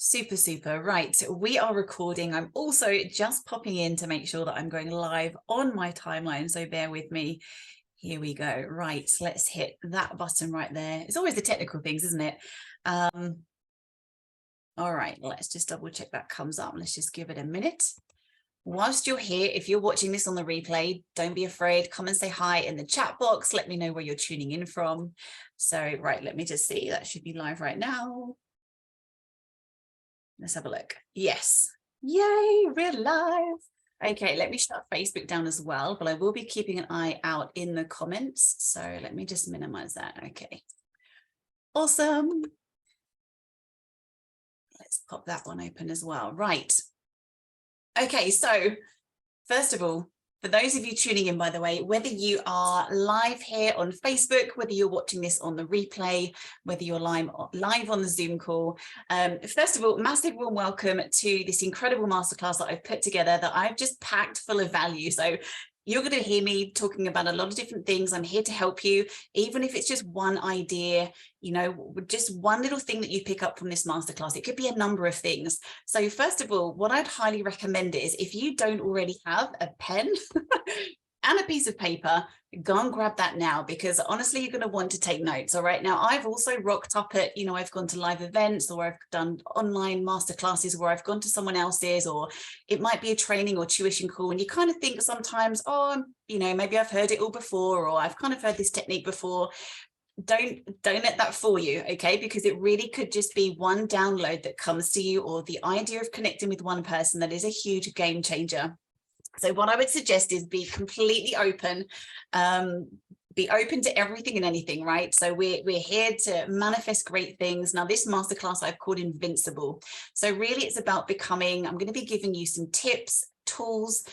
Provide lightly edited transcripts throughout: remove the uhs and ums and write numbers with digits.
Super, super. Right. We are recording. I'm also just popping in to make sure that I'm going live on my timeline. So bear with me. Here we go. Right. Let's hit that button right there. It's always the technical things, isn't it? All right. Let's just double check that comes up. Let's just give it a minute. Whilst you're here, if you're watching this on the replay, don't be afraid. Come and say hi in the chat box. Let me know where you're tuning in from. So, right. Let me just see. That should be live right now. Let's have a look. Yes. Yay, we're live. Okay, let me shut Facebook down as well, but I will be keeping an eye out in the comments. So let me just minimize that. Okay. Awesome. Let's pop that one open as well. Right. Okay, so first of all, for those of you tuning in, by the way, whether you are live here on Facebook, whether you're watching this on the replay, whether you're live on the Zoom call, first of all, massive warm welcome to this incredible masterclass that I've put together that I've just packed full of value. So you're going to hear me talking about a lot of different things. I'm here to help you, even if it's just one idea, you know, just one little thing that you pick up from this masterclass. It could be a number of things. So first of all, what I'd highly recommend is if you don't already have a pen and a piece of paper, go and grab that now, because honestly, you're going to want to take notes. All right. Now, I've also rocked up at, you know, I've gone to live events, or I've done online masterclasses where I've gone to someone else's, or it might be a training or tuition call. And you kind of think sometimes, oh, you know, maybe I've heard it all before, or I've kind of heard this technique before. Don't let that fool you, okay? Because it really could just be one download that comes to you, or the idea of connecting with one person that is a huge game changer. So what I would suggest is be completely open, be open to everything and anything, right? So we're here to manifest great things. Now, this masterclass I've called Invincible. So really it's about becoming, I'm going to be giving you some tips, tools,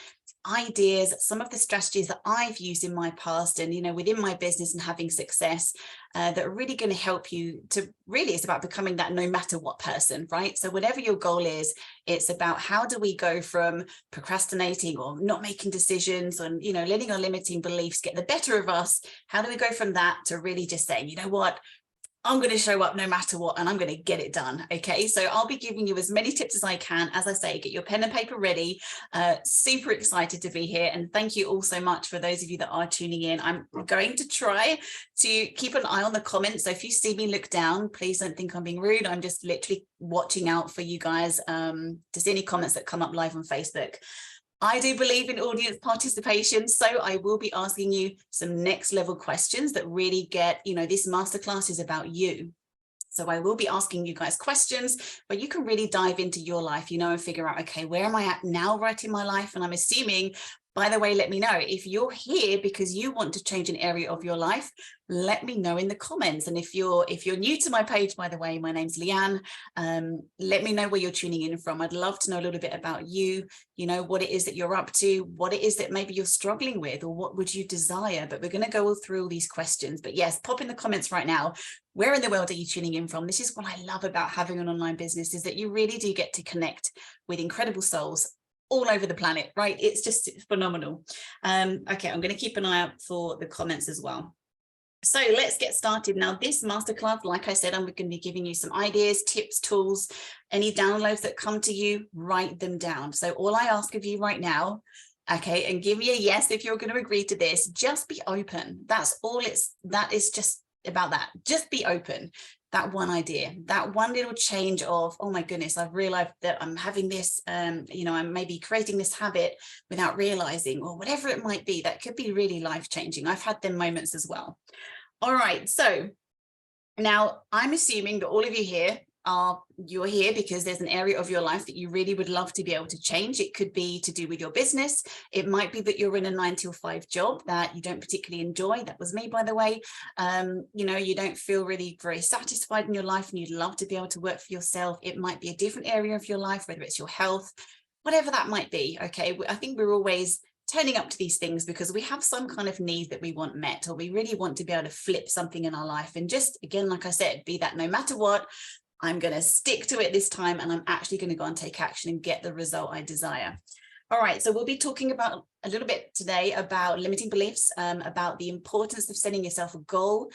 ideas, some of the strategies that I've used in my past and, you know, within my business and having success that are really going to help you to really, it's about becoming that no matter what person, right? So whatever your goal is, it's about how do we go from procrastinating or not making decisions and, you know, letting our limiting beliefs get the better of us. How do we go from that to really just saying, you know what? I'm going to show up no matter what, and I'm going to get it done. Okay, so I'll be giving you as many tips as I can. As I say, get your pen and paper ready. Super excited to be here. And thank you all so much for those of you that are tuning in. I'm going to try to keep an eye on the comments. So if you see me look down, please don't think I'm being rude. I'm just literally watching out for you guys to see any comments that come up live on Facebook. I do believe in audience participation, so I will be asking you some next level questions that really get, you know, this masterclass is about you. So I will be asking you guys questions, but you can really dive into your life, you know, and figure out, okay, where am I at now right in my life? And I'm assuming, by the way, let me know if you're here because you want to change an area of your life. Let me know in the comments. And if you're new to my page, by the way, my name's Leanne. Let me know where you're tuning in from. I'd love to know a little bit about you, you know, what it is that you're up to, what it is that maybe you're struggling with, or what would you desire? But we're going to go through all these questions. But yes, pop in the comments right now. Where in the world are you tuning in from? This is what I love about having an online business, is that you really do get to connect with incredible souls all over the planet, right? It's just phenomenal. Okay, I'm going to keep an eye out for the comments as well. So let's get started. Now, this masterclass, like I said, I'm going to be giving you some ideas, tips, tools, any downloads that come to you, write them down. So all I ask of you right now, okay, and give me a yes if you're going to agree to this, just be open. That's all that is just about that. Just be open. That one idea, that one little change of, oh my goodness, I've realized that I'm having this, you know, I'm maybe creating this habit without realizing, or whatever it might be, that could be really life-changing. I've had them moments as well. All right, so now I'm assuming that all of you here you're here because there's an area of your life that you really would love to be able to change. It could be to do with your business. It might be that you're in a 9-to-5 job that you don't particularly enjoy. That was me, by the way. You know, you don't feel really very satisfied in your life and you'd love to be able to work for yourself. It might be a different area of your life, whether it's your health, whatever that might be. Okay, I think we're always turning up to these things because we have some kind of need that we want met, or we really want to be able to flip something in our life. And just, again, like I said, be that no matter what, I'm going to stick to it this time, and I'm actually going to go and take action and get the result I desire. All right, so we'll be talking about a little bit today about limiting beliefs, about the importance of setting yourself a goal,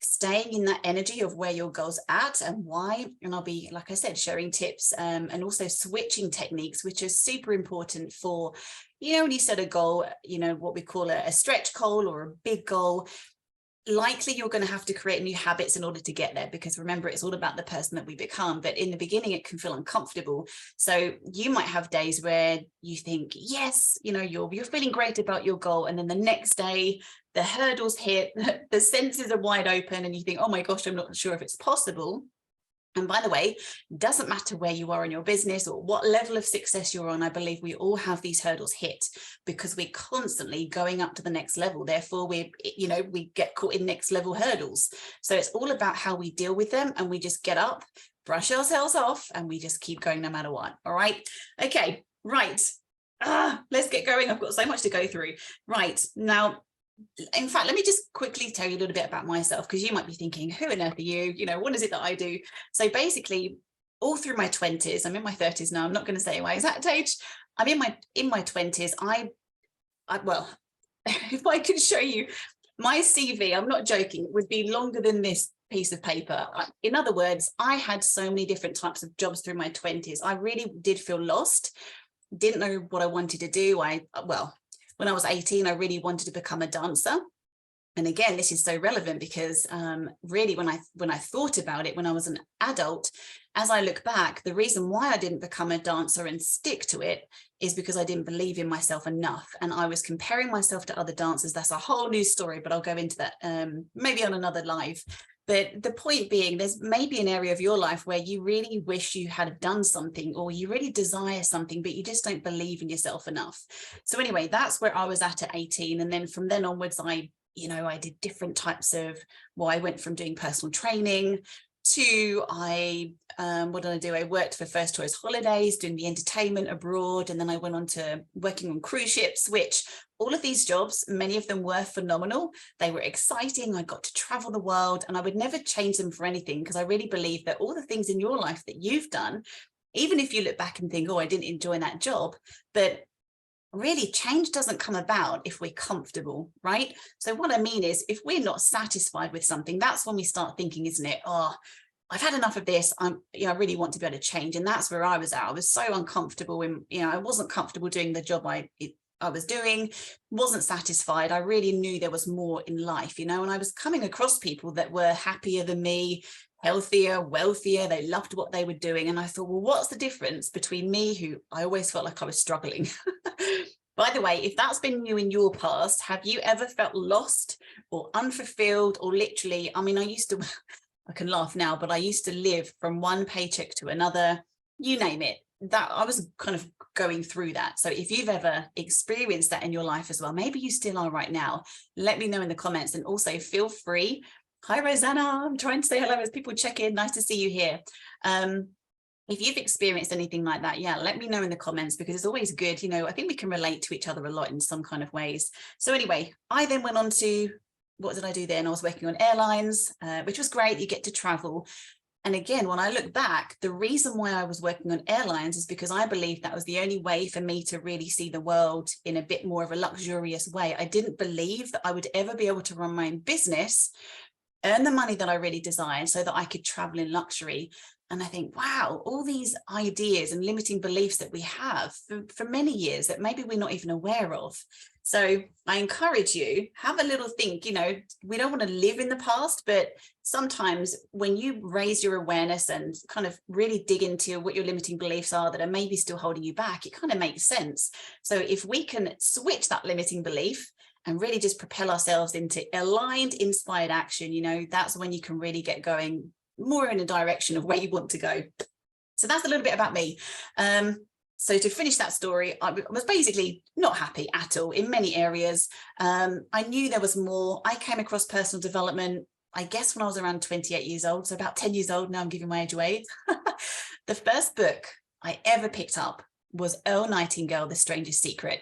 staying in that energy of where your goal's at and why. And I'll be, like I said, sharing tips and also switching techniques, which are super important for, you know, when you set a goal, you know, what we call a stretch goal or a big goal, likely you're going to have to create new habits in order to get there, because remember, it's all about the person that we become. But in the beginning, it can feel uncomfortable. So you might have days where you think, yes, you know, you're feeling great about your goal. And then the next day, the hurdles hit, the senses are wide open, and you think, oh my gosh, I'm not sure if it's possible. And by the way, it doesn't matter where you are in your business or what level of success you're on. I believe we all have these hurdles hit because we're constantly going up to the next level. Therefore, we get caught in next level hurdles. So it's all about how we deal with them, and we just get up, brush ourselves off, and we just keep going no matter what. All right. Okay. Right. Let's get going. I've got so much to go through. Right now. In fact, let me just quickly tell you a little bit about myself, because you might be thinking, who on earth are you? You know, what is it that I do? So basically, all through my 20s, I'm in my 30s now. I'm not going to say my exact age. I'm in my 20s. I well, if I could show you my CV, I'm not joking, it would be longer than this piece of paper. In other words, I had so many different types of jobs through my 20s. I really did feel lost, didn't know what I wanted to do. When I was 18, I really wanted to become a dancer. And again, this is so relevant because really when I thought about it, when I was an adult, as I look back, the reason why I didn't become a dancer and stick to it is because I didn't believe in myself enough. And I was comparing myself to other dancers. That's a whole new story, but I'll go into that maybe on another live. But the point being, there's maybe an area of your life where you really wish you had done something, or you really desire something, but you just don't believe in yourself enough. So anyway, that's where I was at 18. And then from then onwards, I did different types of, I went from doing personal training to what did I do? I worked for First Choice Holidays, doing the entertainment abroad. And then I went on to working on cruise ships, which all of these jobs, many of them were phenomenal. They were exciting. I got to travel the world, and I would never change them for anything, because I really believe that all the things in your life that you've done, even if you look back and think, oh, I didn't enjoy that job, but really change doesn't come about if we're comfortable, right? So what I mean is, if we're not satisfied with something, that's when we start thinking, isn't it? Oh, I've had enough of this. I really want to be able to change. And that's where I was at. I was so uncomfortable when, I wasn't comfortable doing the job I was doing, wasn't satisfied. I really knew there was more in life, and I was coming across people that were happier than me, healthier, wealthier. They loved what they were doing. And I thought, well, what's the difference between me, who I always felt like I was struggling? By the way, if that's been you in your past, have you ever felt lost or unfulfilled, or literally, I can laugh now, but I used to live from one paycheck to another, you name it, that I was kind of going through that. So if you've ever experienced that in your life as well, maybe you still are right now, let me know in the comments. And also feel free. Hi, Rosanna. I'm trying to say hello as people check in. Nice to see you here. If you've experienced anything like that, let me know in the comments, because it's always good. I think we can relate to each other a lot in some kind of ways. So anyway, I then went on to, what did I do then? I was working on airlines, which was great. You get to travel. And again, when I look back, the reason why I was working on airlines is because I believed that was the only way for me to really see the world in a bit more of a luxurious way. I didn't believe that I would ever be able to run my own business, earn the money that I really desired, so that I could travel in luxury. And I think, wow, all these ideas and limiting beliefs that we have for many years that maybe we're not even aware of. So I encourage you, have a little think. We don't want to live in the past, but sometimes when you raise your awareness and kind of really dig into what your limiting beliefs are that are maybe still holding you back, it kind of makes sense. So if we can switch that limiting belief and really just propel ourselves into aligned, inspired action, that's when you can really get going more in a direction of where you want to go. So that's a little bit about me. So to finish that story, I was basically not happy at all in many areas. I knew there was more. I came across personal development, I guess, when I was around 28 years old. So about 10 years old. Now I'm giving my age away. The first book I ever picked up was Earl Nightingale, The Stranger's Secret.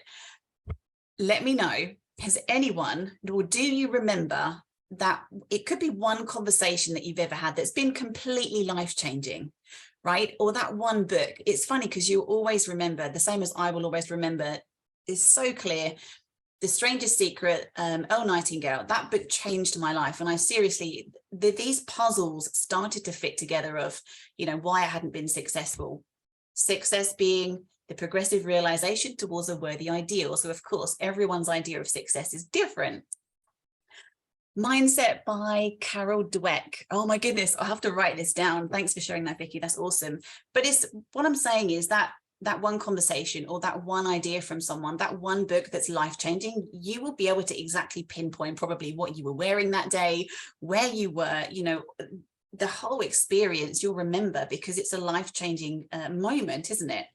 Let me know, has anyone, or do you remember that it could be one conversation that you've ever had that's been completely life-changing, right? Or that one book. It's funny because you always remember, the same as I will always remember, is so clear. The Strangest Secret, Earl Nightingale, that book changed my life. And I seriously, these puzzles started to fit together of, you know, why I hadn't been successful. Success being the progressive realization towards a worthy ideal. So of course, everyone's idea of success is different. Mindset by Carol Dweck. Oh my goodness, I'll have to write this down. Thanks for sharing that, Vicky. That's awesome. But it's what I'm saying is that one conversation or that one idea from someone, that one book that's life-changing, you will be able to exactly pinpoint probably what you were wearing that day, where you were, you know, the whole experience you'll remember because it's a life-changing moment, isn't it?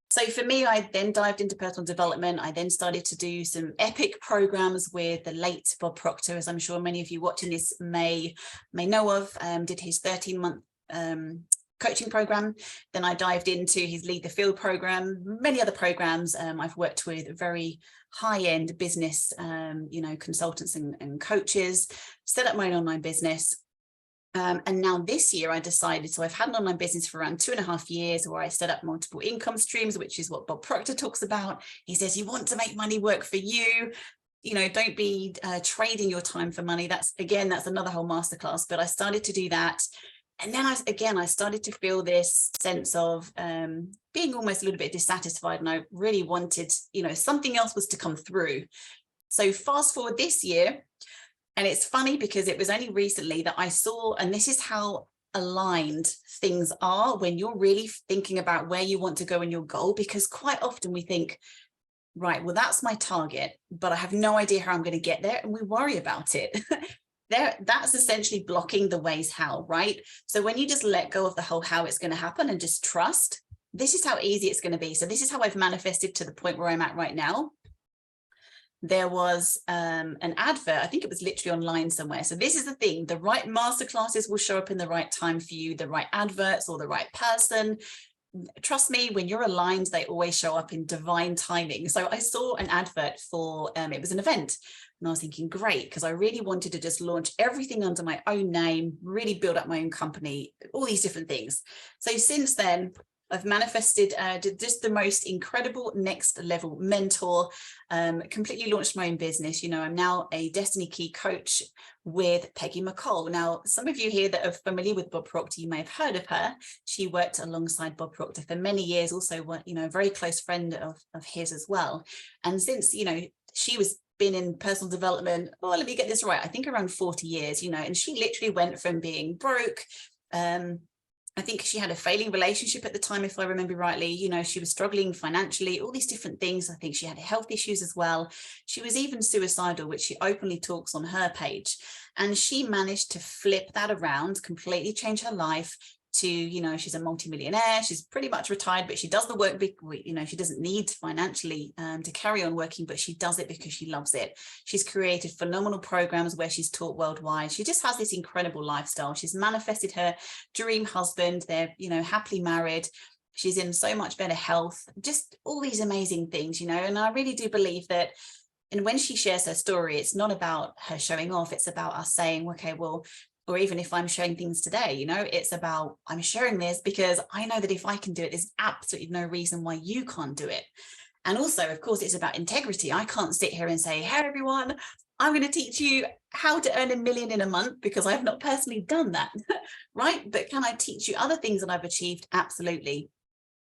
So for me, I then dived into personal development. I then started to do some epic programs with the late Bob Proctor, as I'm sure many of you watching this may know of, did his 13-month coaching program. Then I dived into his Lead the Field program, many other programs. I've worked with very high-end business, you know, consultants and coaches, set up my own online business. And now this year I decided, so I've had an online business for around 2.5 years where I set up multiple income streams, which is what Bob Proctor talks about. He says, you want to make money work for you. You know, don't be trading your time for money. That's another whole masterclass, but I started to do that. And then I started to feel this sense of being almost a little bit dissatisfied. And I really wanted, you know, something else was to come through. So fast forward this year, and it's funny because it was only recently that I saw, and this is how aligned things are when you're really thinking about where you want to go in your goal, because quite often we think, right, well, that's my target, but I have no idea how I'm going to get there. And we worry about it. That's essentially blocking the ways how, right? So when you just let go of the whole how it's going to happen and just trust, this is how easy it's going to be. So this is how I've manifested to the point where I'm at right now. There was an advert, I think it was literally online somewhere. So this is the thing, the right masterclasses will show up in the right time for you, the right adverts or the right person. Trust me, when you're aligned, they always show up in divine timing. So I saw an advert for, it was an event. And I was thinking, great, because I really wanted to just launch everything under my own name, really build up my own company, all these different things. So since then, I've manifested just the most incredible next level mentor, completely launched my own business. You know, I'm now a Destiny Key coach with Peggy McCall. Now, some of you here that are familiar with Bob Proctor, you may have heard of her. She worked alongside Bob Proctor for many years, also, you know, a very close friend of his as well. And since, you know, she was been in personal development, oh, let me get this right, I think around 40 years, you know, and she literally went from being broke, I think she had a failing relationship at the time, if I remember rightly. You know, she was struggling financially, all these different things. I think she had health issues as well. She was even suicidal, which she openly talks on her page. And she managed to flip that around, completely change her life to, you know, she's a multimillionaire. She's pretty much retired, but she does the work, you know, she doesn't need financially to carry on working, but she does it because she loves it. She's created phenomenal programs where she's taught worldwide. She just has this incredible lifestyle. She's manifested her dream husband. They're, you know, happily married. She's in so much better health, just all these amazing things, you know, and I really do believe that. And when she shares her story, it's not about her showing off. It's about us saying, okay, well, or even if I'm sharing things today, you know, it's about, I'm sharing this because I know that if I can do it, there's absolutely no reason why you can't do it. And also, of course, it's about integrity. I can't sit here and say, hey, everyone, I'm going to teach you how to earn $1 million in a month because I've not personally done that, right? But can I teach you other things that I've achieved? Absolutely.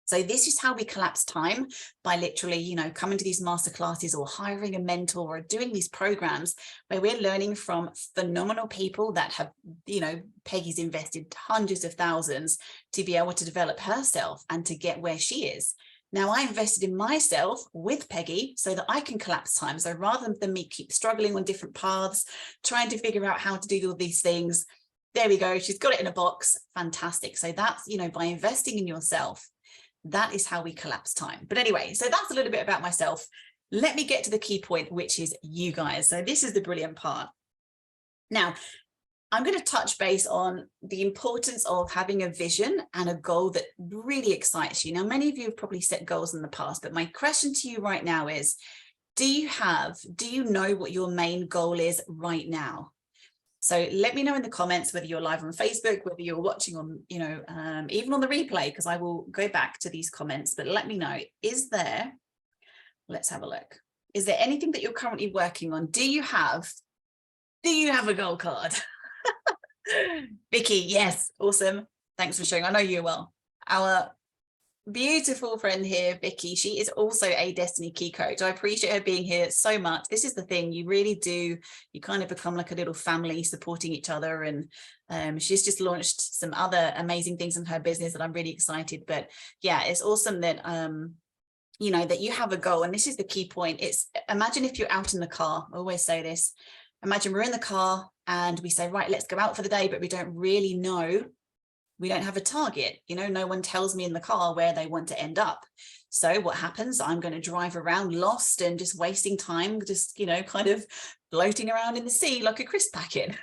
So this is how we collapse time, by literally, you know, coming to these masterclasses or hiring a mentor or doing these programs where we're learning from phenomenal people that have, you know, Peggy's invested hundreds of thousands to be able to develop herself and to get where she is. Now, I invested in myself with Peggy so that I can collapse time. So rather than me keep struggling on different paths, trying to figure out how to do all these things, there we go. She's got it in a box. Fantastic. So that's, you know, by investing in yourself, that is how we collapse time. But anyway, so that's a little bit about myself. Let me get to the key point, which is you guys. So this is the brilliant part. Now, I'm going to touch base on the importance of having a vision and a goal that really excites you. Now, many of you have probably set goals in the past, but my question to you right now is, do you know what your main goal is right now? So let me know in the comments whether you're live on Facebook, whether you're watching on, you know, even on the replay, because I will go back to these comments, but let me know, is there, let's have a look. Is there anything that you're currently working on? Do you have a goal card? Vicky, yes, awesome. Thanks for sharing. I know you well. Our beautiful friend here, Vicky, she is also a Destiny Key Coach. I appreciate her being here so much. This is the thing, you really do, you kind of become like a little family supporting each other. And she's just launched some other amazing things in her business that I'm really excited. But yeah, it's awesome that you know, that you have a goal. And this is the key point. It's, imagine if you're out in the car. I always say this. Imagine we're in the car and we say, right, let's go out for the day, but we don't really know. We don't have a target. You know, no one tells me in the car where they want to end up. So what happens? I'm going to drive around lost and just wasting time, just, you know, kind of floating around in the sea like a crisp packet,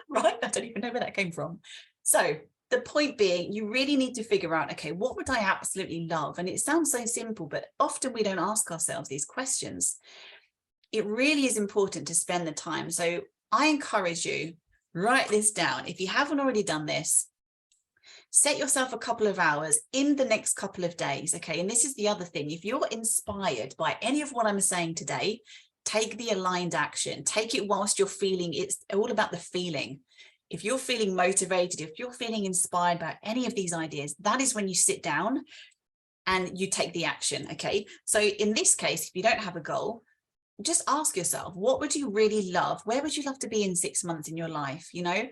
right? I don't even know where that came from. So the point being, you really need to figure out, okay, what would I absolutely love? And it sounds so simple, but often we don't ask ourselves these questions. It really is important to spend the time. So I encourage you, write this down. If you haven't already done this, set yourself a couple of hours in the next couple of days. Okay. And this is the other thing. If you're inspired by any of what I'm saying today, take the aligned action. Take it whilst you're feeling. It's all about the feeling. If you're feeling motivated, if you're feeling inspired by any of these ideas, that is when you sit down and you take the action. Okay. So in this case, if you don't have a goal, just ask yourself, what would you really love? Where would you love to be in 6 months in your life? You know,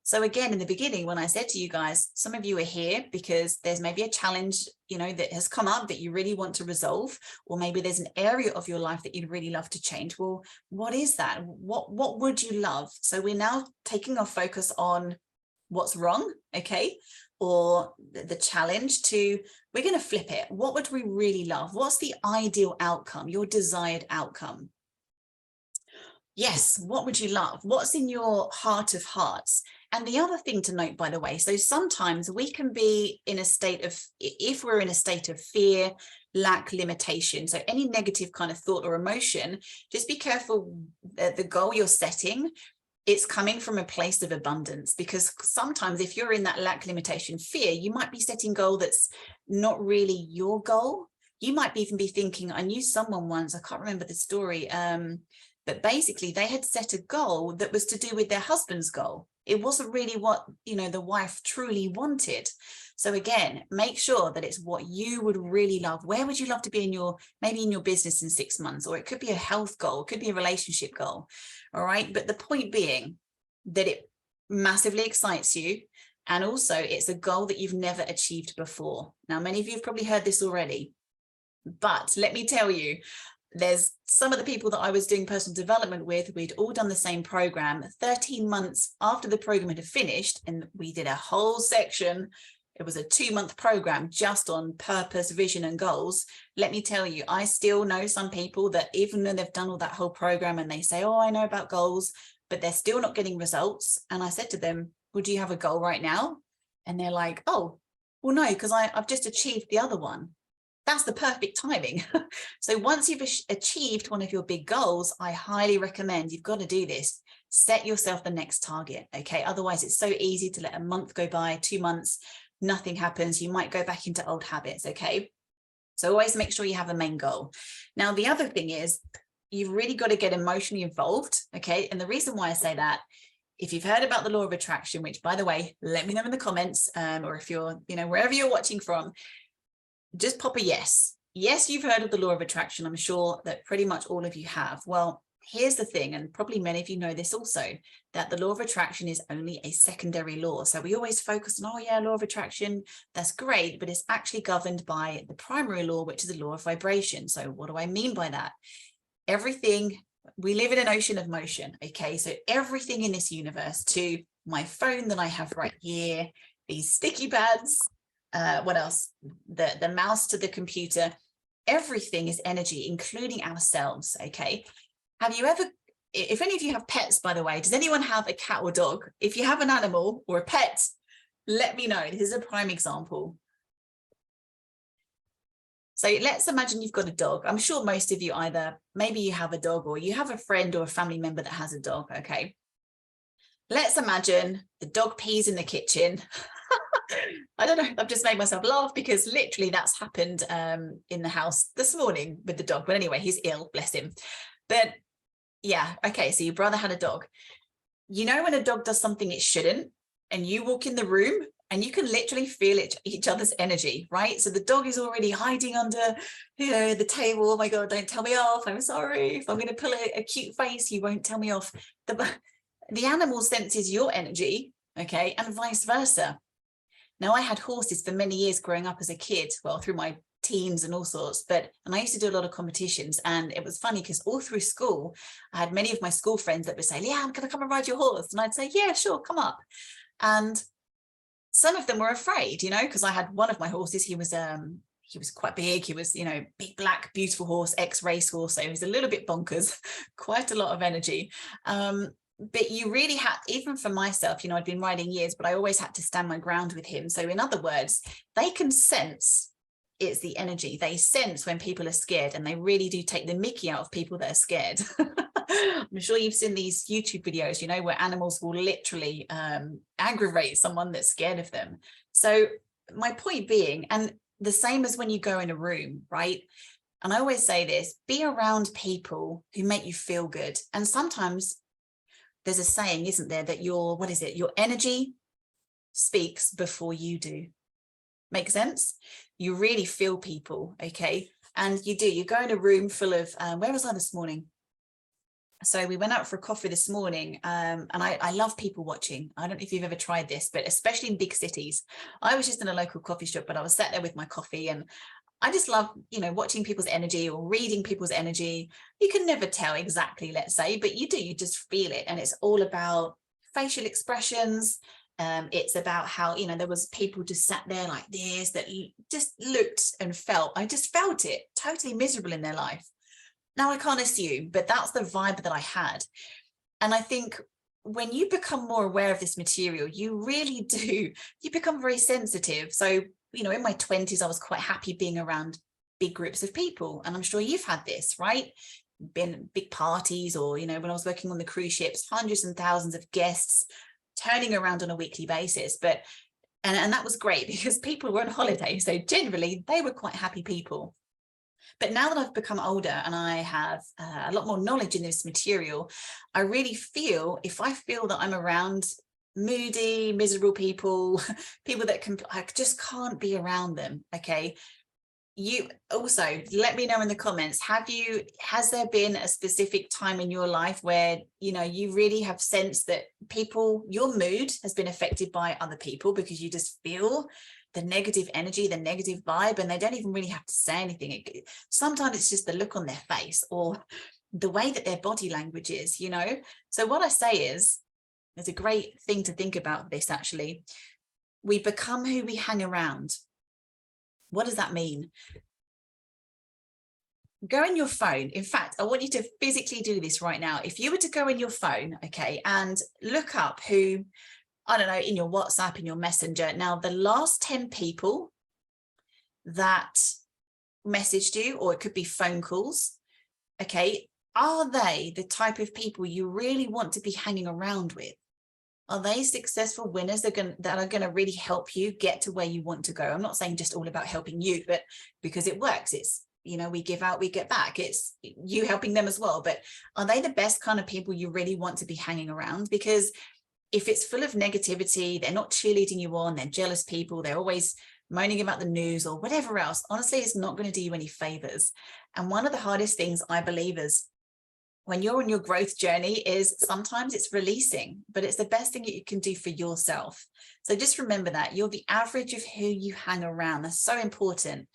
so again, in the beginning, when I said to you guys, some of you are here because there's maybe a challenge, you know, that has come up that you really want to resolve, or maybe there's an area of your life that you'd really love to change. Well, what is that? What would you love? So we're now taking our focus on what's wrong, okay, or the challenge to, we're going to flip it. What would we really love? What's the ideal outcome, your desired outcome? Yes, what would you love? What's in your heart of hearts? And the other thing to note, by the way, so sometimes we can be in a state of, if we're in a state of fear, lack, limitation, so any negative kind of thought or emotion, just be careful that the goal you're setting, it's coming from a place of abundance, because sometimes if you're in that lack, limitation, fear, you might be setting goal that's not really your goal. You might even be thinking, I knew someone once, I can't remember the story, but basically they had set a goal that was to do with their husband's goal. It wasn't really what, you know, the wife truly wanted. So again, make sure that it's what you would really love. Where would you love to be in your, maybe in your business in 6 months, or it could be a health goal, it could be a relationship goal. All right. But the point being that it massively excites you. And also it's a goal that you've never achieved before. Now, many of you have probably heard this already, but let me tell you, there's some of the people that I was doing personal development with, we'd all done the same program. 13 months after the program had finished, and we did a whole section. It was a 2-month program just on purpose, vision, and goals. Let me tell you, I still know some people that even though they've done all that whole program and they say, oh, I know about goals, but they're still not getting results. And I said to them, well, do you have a goal right now? And they're like, oh, well, no, because I've just achieved the other one. That's the perfect timing. So once you've achieved one of your big goals, I highly recommend, you've got to do this. Set yourself the next target. Okay. Otherwise it's so easy to let a month go by, 2 months, nothing happens. You might go back into old habits. Okay. So always make sure you have a main goal. Now, the other thing is you've really got to get emotionally involved. Okay. And the reason why I say that, if you've heard about the law of attraction, which by the way, let me know in the comments, or if you're, you know, wherever you're watching from, just pop a yes. Yes, you've heard of the law of attraction. I'm sure that pretty much all of you have. Well, here's the thing, and probably many of you know this also, that the law of attraction is only a secondary law. So we always focus on, oh yeah, law of attraction, that's great, but it's actually governed by the primary law, which is the law of vibration. So what do I mean by that? Everything, we live in an ocean of motion. Okay, so everything in this universe, to my phone that I have right here, these sticky pads, what else? The mouse to the computer, everything is energy, including ourselves. Okay. Have you ever, if any of you have pets, by the way, does anyone have a cat or dog? If you have an animal or a pet, let me know. This is a prime example. So let's imagine you've got a dog. I'm sure most of you either, maybe you have a dog or you have a friend or a family member that has a dog. Okay. Let's imagine the dog pees in the kitchen. I don't know, I've just made myself laugh because literally that's happened in the house this morning with the dog. But anyway, he's ill, bless him. But yeah, okay, so your brother had a dog. You know when a dog does something it shouldn't, and you walk in the room and you can literally feel each other's energy, right? So the dog is already hiding under, the table. Oh my God, don't tell me off. I'm sorry. If I'm going to pull a cute face, you won't tell me off. The animal senses your energy, okay, and vice versa. Now, I had horses for many years growing up as a kid, well, through my teens and all sorts, and I used to do a lot of competitions, and it was funny because all through school, I had many of my school friends that would say, yeah, I'm going to come and ride your horse. And I'd say, yeah, sure, come up. And some of them were afraid, because I had one of my horses, he was quite big. He was, big, black, beautiful horse, ex-race horse. So he was a little bit bonkers, quite a lot of energy. But you really had, even for myself, I'd been riding years, but I always had to stand my ground with him. So in other words, they can sense it's the energy. They sense when people are scared, and they really do take the mickey out of people that are scared. I'm sure you've seen these YouTube videos, where animals will literally aggravate someone that's scared of them. So my point being, and the same as when you go in a room, right? And I always say this, be around people who make you feel good. And sometimes there's a saying, isn't there, that your energy speaks before you do. Make sense? You really feel people, okay? And you go in a room full of, where was I this morning? So we went out for a coffee this morning, and I love people watching. I don't know if you've ever tried this, but especially in big cities. I was just in a local coffee shop, but I was sat there with my coffee, and I just love, watching people's energy or reading people's energy. You can never tell exactly, let's say, but you just feel it. And it's all about facial expressions. It's about how, there was people just sat there like this that just looked and felt. I just felt it, totally miserable in their life. Now, I can't assume, but that's the vibe that I had. And I think when you become more aware of this material, you really do, you become very sensitive. So, in my 20s, I was quite happy being around big groups of people. And I'm sure you've had this, right? Been big parties, or, when I was working on the cruise ships, hundreds and thousands of guests turning around on a weekly basis. But, and that was great because people were on holiday. So generally they were quite happy people. But now that I've become older and I have a lot more knowledge in this material, I really feel, if I feel that I'm around moody, miserable people, people that I just can't be around them, okay? You also let me know in the comments, has there been a specific time in your life where, you really have sensed that your mood has been affected by other people because you just feel the negative energy, the negative vibe, and they don't even really have to say anything. Sometimes it's just the look on their face or the way that their body language is, So what I say is, there's a great thing to think about this actually. We become who we hang around. What does that mean? Go in your phone. In fact, I want you to physically do this right now. If you were to go in your phone, okay, and look up who, I don't know, in your WhatsApp, in your Messenger. Now, the last 10 people that messaged you, or it could be phone calls, okay, are they the type of people you really want to be hanging around with? Are they successful winners that are going to really help you get to where you want to go? I'm not saying just all about helping you, but because it works, it's, we give out, we get back. It's you helping them as well. But are they the best kind of people you really want to be hanging around? Because if it's full of negativity, they're not cheerleading you on, they're jealous people, they're always moaning about the news or whatever else, honestly, it's not going to do you any favors. And one of the hardest things I believe is, when you're on your growth journey, is sometimes it's releasing, but it's the best thing that you can do for yourself. So just remember that you're the average of who you hang around. That's so important.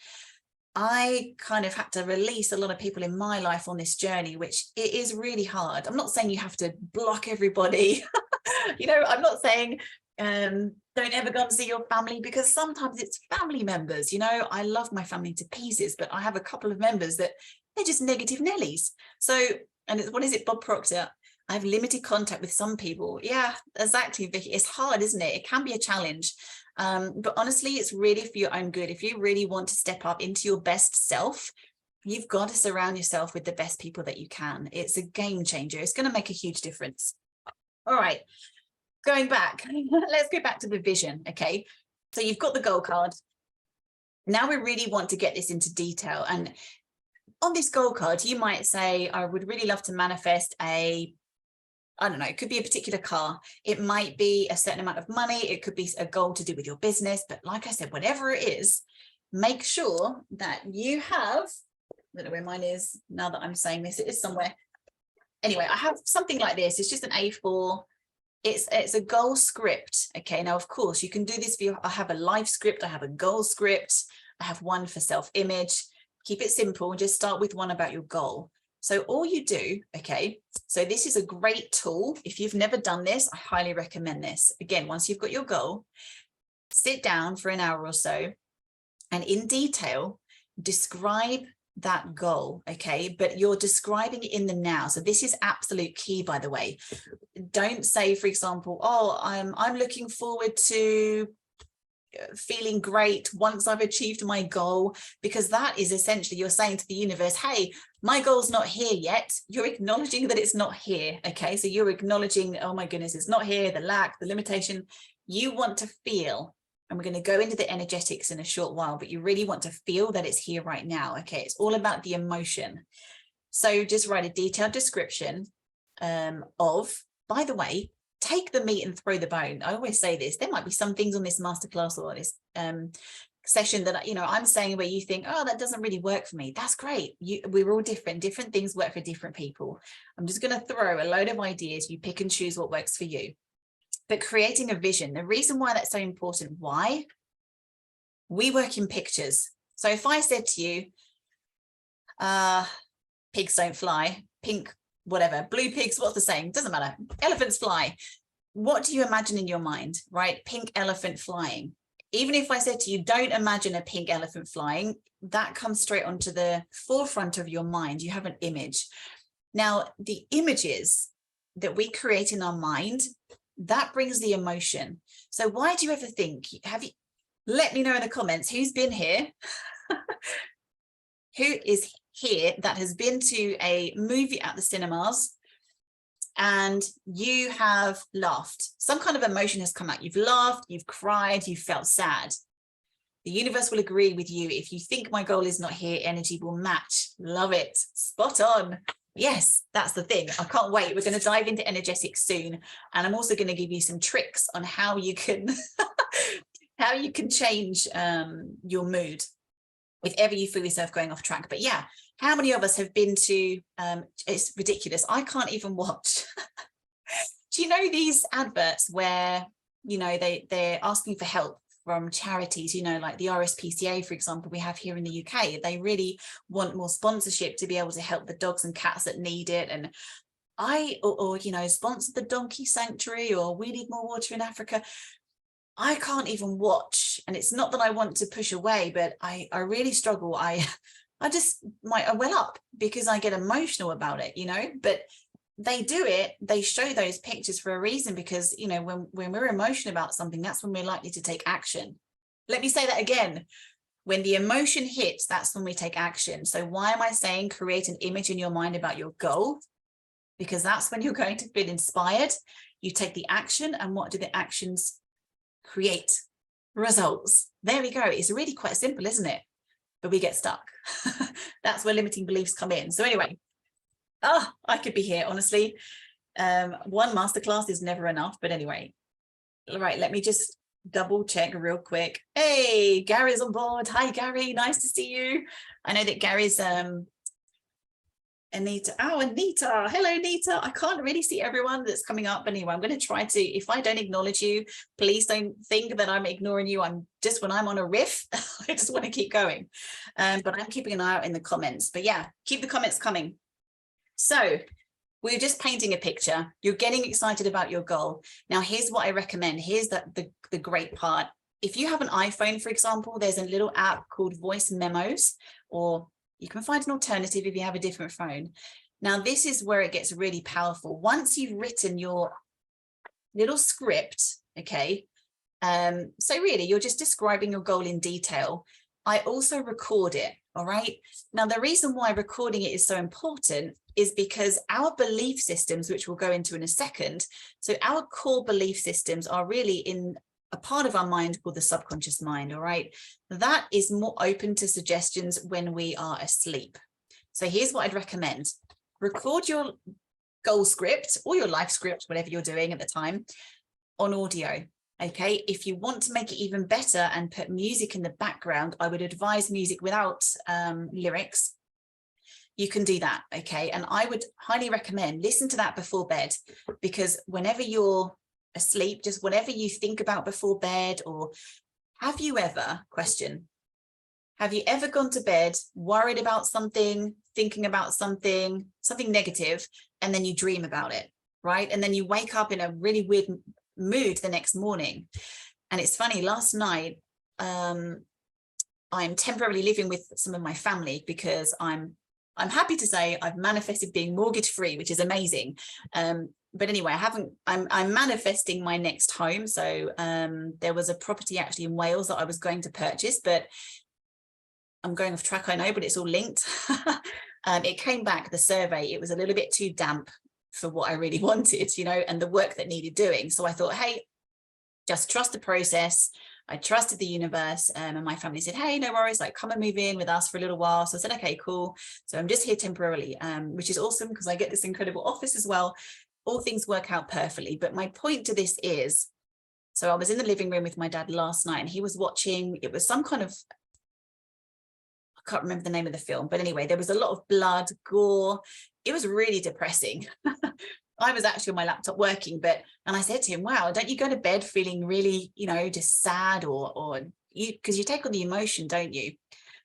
I kind of had to release a lot of people in my life on this journey, which it is really hard. I'm not saying you have to block everybody. I'm not saying don't ever go and see your family, because sometimes it's family members. I love my family to pieces, but I have a couple of members that they're just negative Nellies. So, and what is it, Bob Proctor? I have limited contact with some people. Yeah, exactly, Vicky. It's hard, isn't it? It can be a challenge. But honestly, it's really for your own good. If you really want to step up into your best self, you've got to surround yourself with the best people that you can. It's a game changer. It's going to make a huge difference. All right, going back, let's go back to the vision. Okay. So you've got the goal card. Now we really want to get this into detail. And on this goal card, you might say, I would really love to manifest I don't know, it could be a particular car. It might be a certain amount of money. It could be a goal to do with your business. But like I said, whatever it is, make sure that you have, I don't know where mine is now that I'm saying this, it is somewhere. Anyway, I have something like this. It's just an A4. It's a goal script. Okay, now, of course, you can do this for your, I have a life script. I have a goal script. I have one for self-image. Keep it simple. Just start with one about your goal. So all you do, okay, so this is a great tool. If you've never done this, I highly recommend this. Again, once you've got your goal, sit down for an hour or so and in detail, describe that goal, okay? But you're describing it in the now. So this is absolute key, by the way. Don't say, for example, oh, I'm looking forward to feeling great once I've achieved my goal, because that is essentially you're saying to the universe, hey, my goal's not here yet. You're acknowledging that it's not here. Okay, so you're acknowledging, oh my goodness, it's not here, the lack, the limitation. You want to feel, and we're going to go into the energetics in a short while, but you really want to feel that it's here right now. Okay, it's all about the emotion. So just write a detailed description of, by the way, take the meat and throw the bone. I always say this, there might be some things on this masterclass or this session that, you know, I'm saying where you think, oh, that doesn't really work for me. That's great. We're all different things work for different people. I'm just going to throw a load of ideas. You pick and choose what works for you. But creating a vision, the reason why that's so important, why? We work in pictures. So if I said to you, pigs don't fly, pink, whatever, blue pigs, what's the saying? Doesn't matter. Elephants fly. What do you imagine in your mind, right? Pink elephant flying. Even if I said to you, don't imagine a pink elephant flying, that comes straight onto the forefront of your mind. You have an image. Now, the images that we create in our mind, that brings the emotion. So why do you ever think, let me know in the comments, who's been here? Who is here that has been to a movie at the cinemas and you have laughed? Some kind of emotion has come out. You've laughed, you've cried, you've felt sad. The universe will agree with you. If you think my goal is not here, energy will match. Love it. Spot on. Yes, that's the thing. I can't wait. We're going to dive into energetics soon. And I'm also going to give you some tricks on how you can, how you can change your mood if ever you feel yourself going off track. But yeah, how many of us have been to, it's ridiculous. I can't even watch. Do you know these adverts where, you know, they're asking for help from charities, you know, like the RSPCA, for example, we have here in the UK. They really want more sponsorship to be able to help the dogs and cats that need it. And or you know, sponsor the donkey sanctuary, or we need more water in Africa. I can't even watch. And it's not that I want to push away, but I really struggle. I just might well up because I get emotional about it, you know, but they do it. They show those pictures for a reason, because, you know, when we're emotional about something, that's when we're likely to take action. Let me say that again. When the emotion hits, that's when we take action. So why am I saying create an image in your mind about your goal? Because that's when you're going to feel inspired. You take the action, and what do the actions create? Results. There we go. It's really quite simple, isn't it? But we get stuck. That's where limiting beliefs come in. So anyway, I could be here, honestly. One masterclass is never enough, but anyway. All right, let me just double check real quick. Hey, Gary's on board. Hi, Gary. Nice to see you. I know that Gary's Anita. Oh, Anita. Hello, Anita. I can't really see everyone that's coming up. Anyway, I'm going to try to, if I don't acknowledge you, please don't think that I'm ignoring you. I'm just, when I'm on a riff, I just want to keep going. But I'm keeping an eye out in the comments. But yeah, keep the comments coming. So we're just painting a picture. You're getting excited about your goal. Now, here's what I recommend. Here's the great part. If you have an iPhone, for example, there's a little app called Voice Memos, or you can find an alternative if you have a different phone. Now, this is where it gets really powerful. Once you've written your little script, okay, so really you're just describing your goal in detail. I also record it, all right? Now, the reason why recording it is so important is because our belief systems, which we'll go into in a second, so our core belief systems are really in a part of our mind called the subconscious mind, all right? That is more open to suggestions when we are asleep. So here's what I'd recommend. Record your goal script or your life script, whatever you're doing at the time, on audio. Okay, if you want to make it even better and put music in the background, I would advise music without lyrics. You can do that, okay? And I would highly recommend listen to that before bed, because whenever you're asleep, just whatever you think about before bed, or have you ever gone to bed worried about something, thinking about something negative, and then you dream about it, right? And then you wake up in a really weird mood the next morning. And it's funny, last night, I'm temporarily living with some of my family because I'm happy to say I've manifested being mortgage free, which is amazing. But anyway, I'm manifesting my next home. So there was a property actually in Wales that I was going to purchase, but I'm going off track, I know, but it's all linked. It came back, the survey, it was a little bit too damp for what I really wanted, you know, and the work that needed doing. So I thought, hey, just trust the process. I trusted the universe, and my family said, hey, no worries, like come and move in with us for a little while. So I said, okay, cool. So I'm just here temporarily, which is awesome because I get this incredible office as well. All things work out perfectly. But my point to this is, so I was in the living room with my dad last night and he was watching, it was some kind of, I can't remember the name of the film, but anyway, there was a lot of blood, gore. It was really depressing. I was actually on my laptop working, and I said to him, wow, don't you go to bed feeling really, you know, just sad or you, because you take on the emotion, don't you?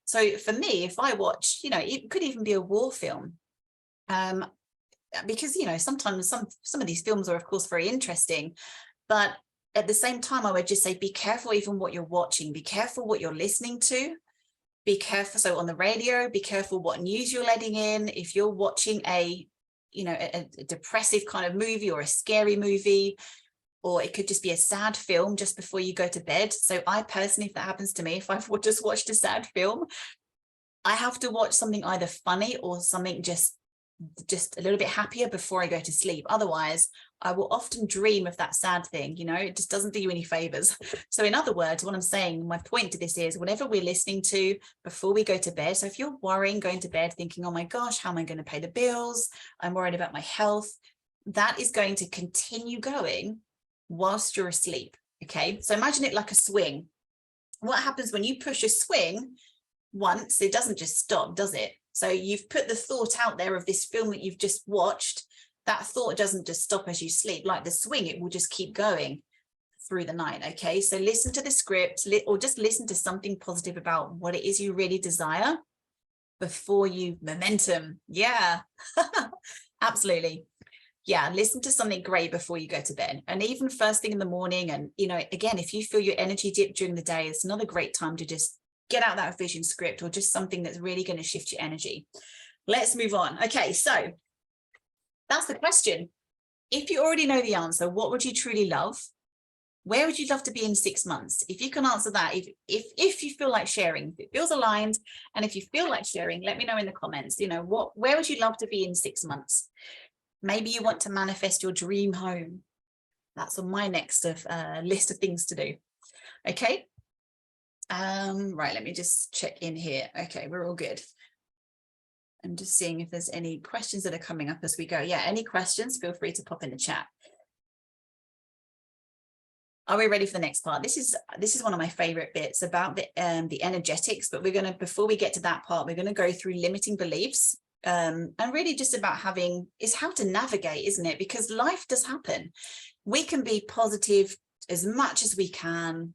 So for me, if I watch, you know, it could even be a war film, because, you know, sometimes some of these films are of course very interesting, but at the same time, I would just say, be careful even what you're watching, be careful what you're listening to. Be careful. So on the radio, be careful what news you're letting in. If you're watching a depressive kind of movie or a scary movie, or it could just be a sad film just before you go to bed. So I personally, if that happens to me, if I've just watched a sad film, I have to watch something either funny or something just a little bit happier before I go to sleep. Otherwise, I will often dream of that sad thing, you know, it just doesn't do you any favors. So in other words, what I'm saying, my point to this is whatever we're listening to before we go to bed. So if you're worrying, going to bed thinking, oh my gosh, how am I going to pay the bills? I'm worried about my health. That is going to continue going whilst you're asleep. Okay. So imagine it like a swing. What happens when you push a swing once, it doesn't just stop, does it? So you've put the thought out there of this film that you've just watched. That thought doesn't just stop as you sleep. Like the swing, it will just keep going through the night. Okay, so listen to the script, or just listen to something positive about what it is you really desire before you momentum. Yeah, absolutely. Yeah, listen to something great before you go to bed, and even first thing in the morning. And, you know, again, if you feel your energy dip during the day, it's another great time to just get out that vision script or just something that's really going to shift your energy. Let's move on. Okay, so that's the question. If you already know the answer, what would you truly love? Where would you love to be in 6 months? If you can answer that, if you feel like sharing, if it feels aligned, and if you feel like sharing, let me know in the comments. You know, where would you love to be in 6 months? Maybe you want to manifest your dream home. That's on my next list of things to do. Okay. Right, let me just check in here. Okay, we're all good. I'm just seeing if there's any questions that are coming up as we go. Yeah, any questions, feel free to pop in the chat. Are we ready for the next part? This is one of my favorite bits about the energetics, but before we get to that part, we're going to go through limiting beliefs, and really just about how to navigate, isn't it? Because life does happen. We can be positive as much as we can.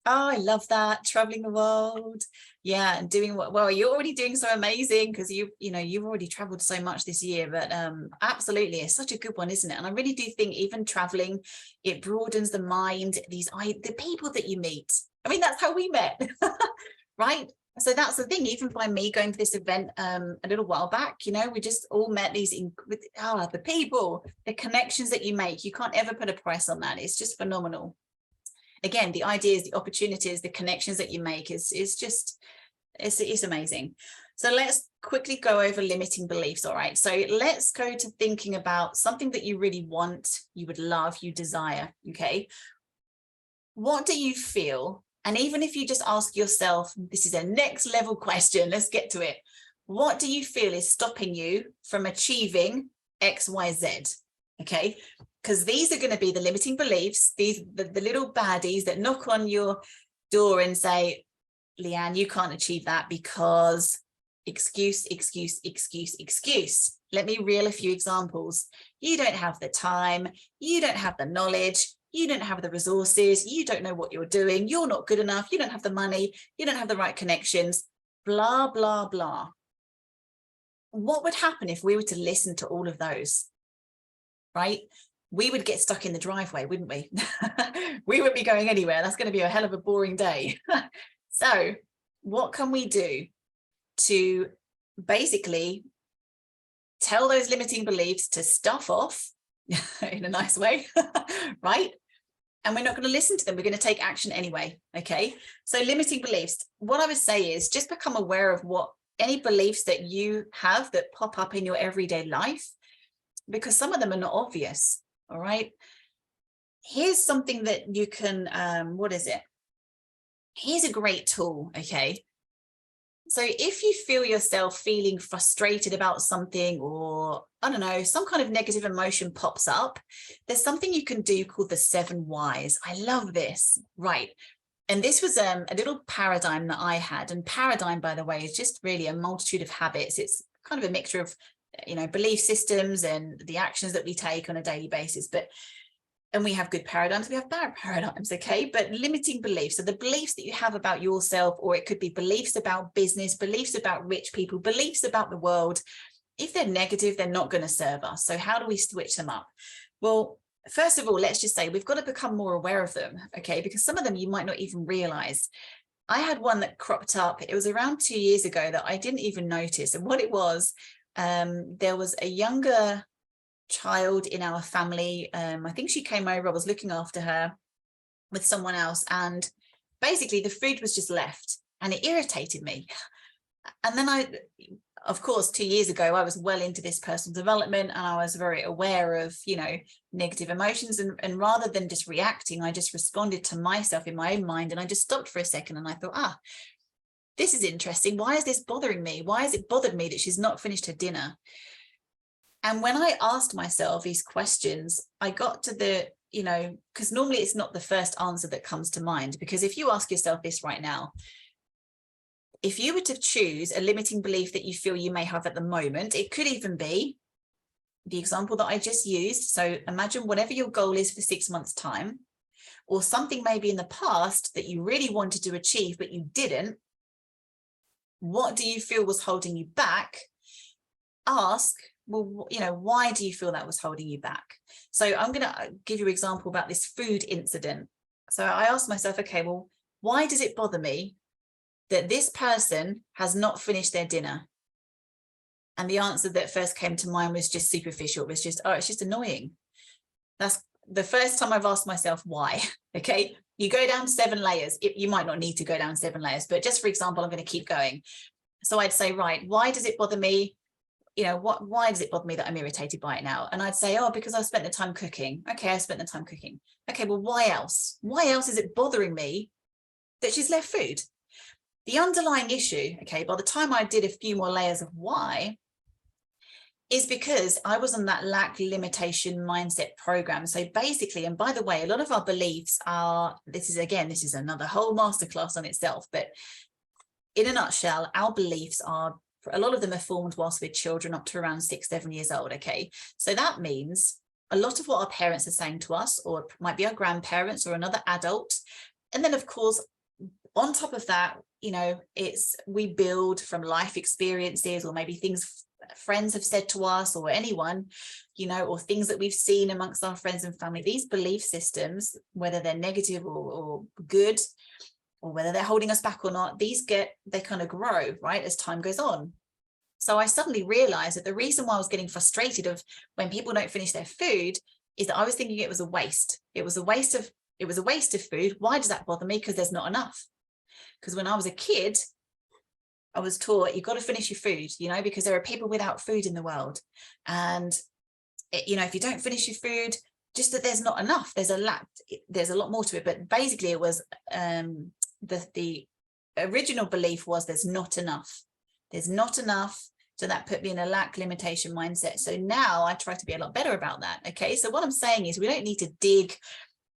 Oh, I love that. Traveling the world. Yeah. And doing well, you're already doing so amazing because you've already traveled so much this year, but absolutely. It's such a good one, isn't it? And I really do think even traveling, it broadens the mind, the people that you meet. I mean, that's how we met, right? So that's the thing, even by me going to this event a little while back, we just all met the people, the connections that you make. You can't ever put a price on that. It's just phenomenal. Again, the ideas, the opportunities, the connections that you make is amazing. So let's quickly go over limiting beliefs. All right. So let's go to thinking about something that you really want, you would love, you desire. Okay. what do you feel? And even if you just ask yourself, this is a next level question, let's get to it. What do you feel is stopping you from achieving X, Y, Z? Okay, because these are going to be the limiting beliefs, the little baddies that knock on your door and say, Leanne, you can't achieve that because excuse. Let me reel a few examples. You don't have the time, you don't have the knowledge, you don't have the resources, you don't know what you're doing, you're not good enough, you don't have the money, you don't have the right connections, blah, blah, blah. What would happen if we were to listen to all of those, right? We would get stuck in the driveway, wouldn't we? We wouldn't be going anywhere. That's going to be a hell of a boring day. So what can we do to basically tell those limiting beliefs to stuff off in a nice way, right? And we're not going to listen to them. We're going to take action anyway. Okay. So limiting beliefs, what I would say is just become aware of what any beliefs that you have that pop up in your everyday life, because some of them are not obvious. All right. Here's something that you can, what is it? Here's a great tool. Okay. So if you feel yourself feeling frustrated about something, or I don't know, some kind of negative emotion pops up, there's something you can do called the 7 whys. I love this. Right. And this was a little paradigm that I had. And paradigm, by the way, is just really a multitude of habits. It's kind of a mixture of, belief systems and the actions that we take on a daily basis. And we have good paradigms, we have bad paradigms, okay? But limiting beliefs, so the beliefs that you have about yourself, or it could be beliefs about business, beliefs about rich people, beliefs about the world. If they're negative, they're not going to serve us. So how do we switch them up? Well, first of all, let's just say we've got to become more aware of them, okay? Because some of them you might not even realize. I had one that cropped up, it was around 2 years ago that I didn't even notice. And what it was, there was a younger child in our family. I think she came over, I was looking after her with someone else, and basically the food was just left and it irritated me. And then of course, 2 years ago, I was well into this personal development and I was very aware of, negative emotions. And rather than just reacting, I just responded to myself in my own mind. And I just stopped for a second and I thought, this is interesting. Why is this bothering me? Why has it bothered me that she's not finished her dinner? And when I asked myself these questions, I got to the, because normally it's not the first answer that comes to mind. Because if you ask yourself this right now, if you were to choose a limiting belief that you feel you may have at the moment, it could even be the example that I just used. So imagine whatever your goal is for 6 months' time, or something maybe in the past that you really wanted to achieve, but you didn't. What do you feel was holding you back? Ask, well, why do you feel that was holding you back? So I'm going to give you an example about this food incident. So I asked myself, okay, well, why does it bother me that this person has not finished their dinner? And the answer that first came to mind was just superficial. It was just, it's just annoying. That's the first time I've asked myself why. Okay, you go down 7 layers. You might not need to go down 7 layers, but just for example, I'm going to keep going. So I'd say, right, why does it bother me? Why does it bother me that I'm irritated by it now? And I'd say, because I've spent the time cooking. Okay, I spent the time cooking. Okay, well, why else? Why else is it bothering me that she's left food? The underlying issue, okay, by the time I did a few more layers of why, is because I was on that lack limitation mindset program. So basically, and by the way, a lot of our beliefs are, this is another whole masterclass on itself, but in a nutshell, our beliefs are, a lot of them are formed whilst we're children up to around 6-7 years old. Okay, so that means a lot of what our parents are saying to us, or it might be our grandparents or another adult. And then of course, on top of that, we build from life experiences, or maybe things friends have said to us, or anyone, or things that we've seen amongst our friends and family. These belief systems, whether they're negative or good, or whether they're holding us back or not, they kind of grow, right, as time goes on. So I suddenly realized that the reason why I was getting frustrated of when people don't finish their food is that I was thinking it was a waste. It was a waste of food. Why does that bother me? Because there's not enough. Because when I was a kid, I was taught you've got to finish your food, because there are people without food in the world. And, if you don't finish your food, just that there's not enough. There's a lot more to it. But basically it was the original belief was there's not enough. There's not enough. So that put me in a lack limitation mindset. So now I try to be a lot better about that. Okay. So what I'm saying is we don't need to dig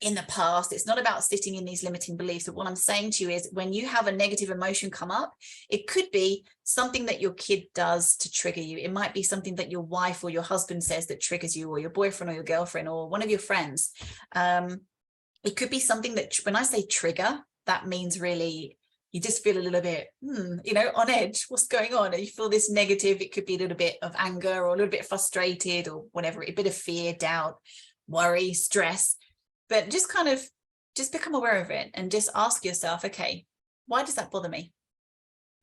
in the past. It's not about sitting in these limiting beliefs. But what I'm saying to you is when you have a negative emotion come up, it could be something that your kid does to trigger you. It might be something that your wife or your husband says that triggers you, or your boyfriend or your girlfriend or one of your friends. It could be something that, when I say trigger, that means really you just feel a little bit, on edge. What's going on? And you feel this negative. It could be a little bit of anger or a little bit frustrated or whatever, a bit of fear, doubt, worry, stress. But just become aware of it and just ask yourself, okay, why does that bother me?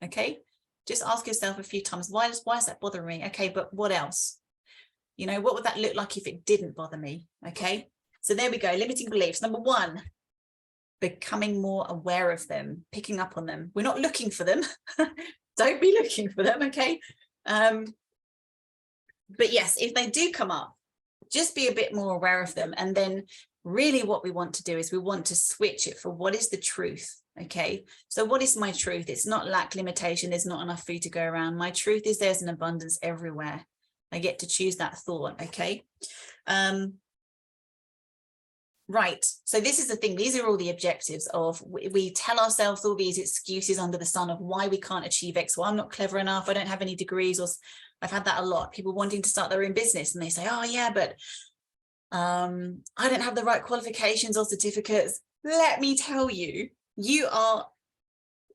Okay, just ask yourself a few times, why does that bother me? Okay, but what else? What would that look like if it didn't bother me? Okay, so there we go. Limiting beliefs. Number one, becoming more aware of them, picking up on them. We're not looking for them. Don't be looking for them. Okay. But yes, if they do come up, just be a bit more aware of them. And then really what we want to do is we want to switch it for what is the truth. Okay. So what is my truth? It's not lack, limitation. There's not enough food to go around. My truth is there's an abundance everywhere. I get to choose that thought. Okay. Right. So this is the thing. These are all the objectives of, we tell ourselves all these excuses under the sun of why we can't achieve X. Well, I'm not clever enough. I don't have any degrees. Or I've had that a lot. People wanting to start their own business and they say, oh yeah, but I don't have the right qualifications or certificates. Let me tell you, you are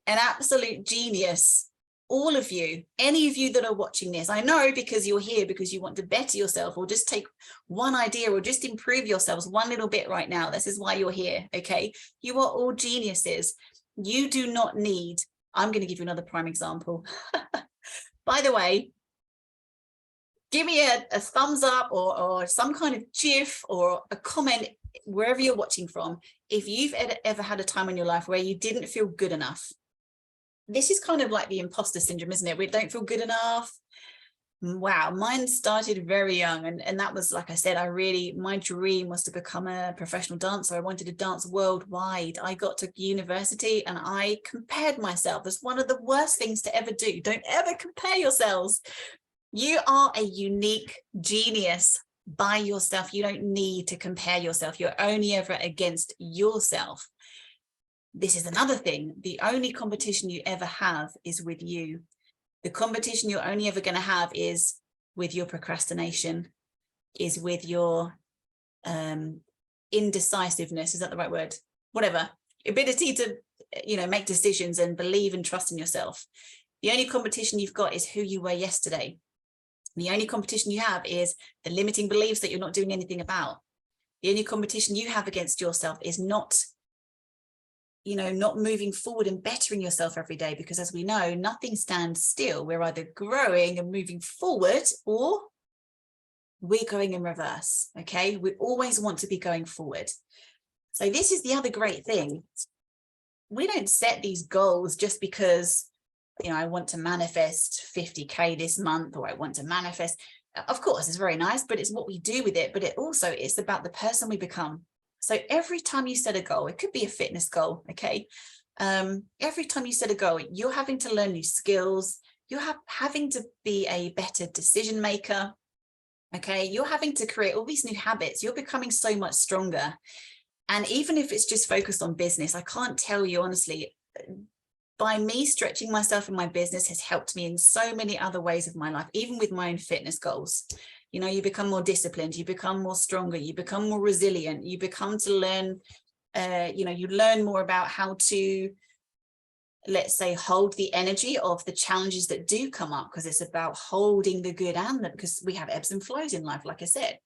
an absolute genius. All of you, any of you that are watching this, I know because you're here because you want to better yourself or just take one idea or just improve yourselves one little bit right now. This is why you're here. Okay. You are all geniuses. You do not need, I'm going to give you another prime example. By the way, give me a thumbs up or some kind of GIF or a comment wherever you're watching from. If you've ever had a time in your life where you didn't feel good enough, this is kind of like the imposter syndrome, isn't it? We don't feel good enough. Wow, mine started very young. And that was, like I said, my dream was to become a professional dancer. I wanted to dance worldwide. I got to university and I compared myself. That's one of the worst things to ever do. Don't ever compare yourselves. You are a unique genius by yourself. You don't need to compare yourself. You're only ever against yourself. This is another thing. The only competition you ever have is with you. The competition you're only ever going to have is with your procrastination, is with your indecisiveness. Is that the right word? Whatever. Ability to, make decisions and believe and trust in yourself. The only competition you've got is who you were yesterday. The only competition you have is the limiting beliefs that you're not doing anything about. The only competition you have against yourself is not moving forward and bettering yourself every day, because as we know, nothing stands still. We're either growing and moving forward or we're going in reverse. Okay. We always want to be going forward. So this is the other great thing. We don't set these goals just because, I want to manifest 50K this month, or I want to manifest. Of course, it's very nice, but it's what we do with it. But it's about the person we become. So every time you set a goal, it could be a fitness goal, okay? Every time you set a goal, you're having to learn new skills. You're having to be a better decision maker, okay? You're having to create all these new habits. You're becoming so much stronger. And even if it's just focused on business, I can't tell you honestly, by me stretching myself in my business has helped me in so many other ways of my life, even with my own fitness goals. You become more disciplined, you become more stronger, you become more resilient, you become to learn, you learn more about how to, let's say, hold the energy of the challenges that do come up, because it's about holding the good and because we have ebbs and flows in life, like I said.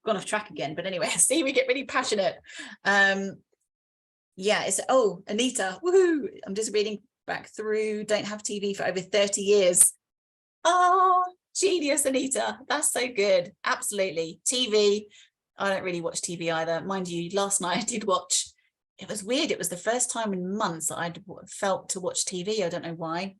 Gone off track again, but anyway, see, we get really passionate. Yeah, it's, Anita, woohoo, I'm just reading back through, don't have TV for over 30 years. Oh, genius, Anita. That's so good. Absolutely. TV. I don't really watch TV either. Mind you, last night I did watch. It was weird. It was the first time in months that I'd felt to watch TV. I don't know why.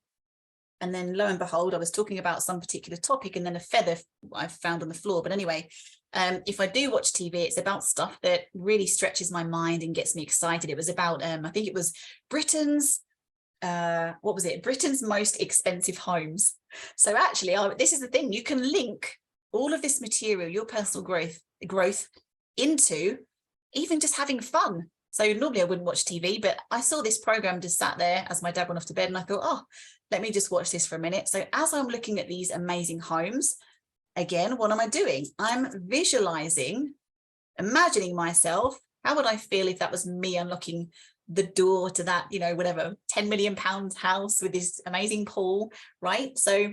And then lo and behold, I was talking about some particular topic, and then a feather I found on the floor. But anyway, if I do watch TV, it's about stuff that really stretches my mind and gets me excited. It was about, I think it was Britain's, what was it? Britain's most expensive homes. So actually, this is the thing, you can link all of this material, your personal growth into even just having fun. So normally I wouldn't watch TV, but I saw this program just sat there as my dad went off to bed, and I thought, oh, let me just watch this for a minute. So as I'm looking at these amazing homes, again, what am I doing? I'm visualizing, imagining myself, how would I feel if that was me unlocking the door to that, you know, whatever, 10 million pounds house with this amazing pool, right? So,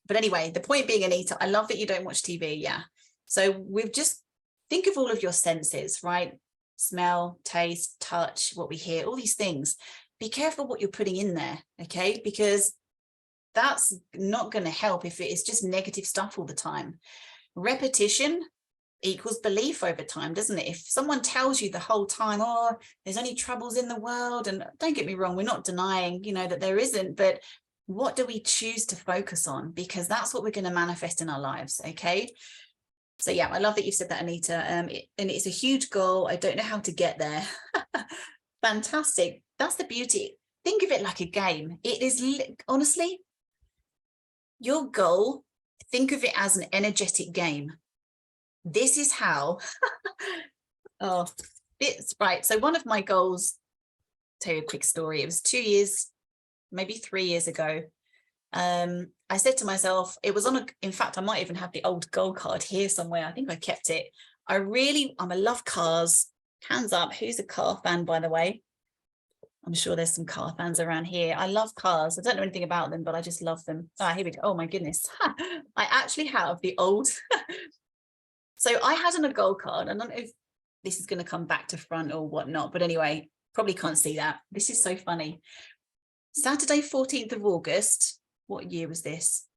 but anyway, the point being, Anita, I love that you don't watch TV. Yeah. So we've just, think of all of your senses, right? Smell, taste, touch, what we hear, all these things. Be careful what you're putting in there, okay? Because that's not going to help if it's just negative stuff all the time. Repetition equals belief over time, doesn't it? If someone tells you the whole time, oh, there's only troubles in the world, and don't get me wrong, we're not denying, you know, that there isn't, but what do we choose to focus on? Because that's what we're going to manifest in our lives, okay? So yeah, I love that you said that, Anita. And it's a huge goal. I don't know how to get there. Fantastic. That's the beauty. Think of it like a game. It is, honestly, your goal, think of it as an energetic game. This is how, oh, it's right. So one of my goals, tell you a quick story. It was 2 years, maybe 3 years ago. I said to myself, it was on in fact, I might even have the old goal card here somewhere. I think I kept it. I love cars. Hands up. Who's a car fan, by the way? I'm sure there's some car fans around here. I love cars. I don't know anything about them, but I just love them. Ah, here we go. Oh my goodness. I actually have the old. So I had on a goal card. I don't know if this is going to come back to front or whatnot, but anyway, probably can't see that. This is so funny. Saturday, 14th of August. What year was this?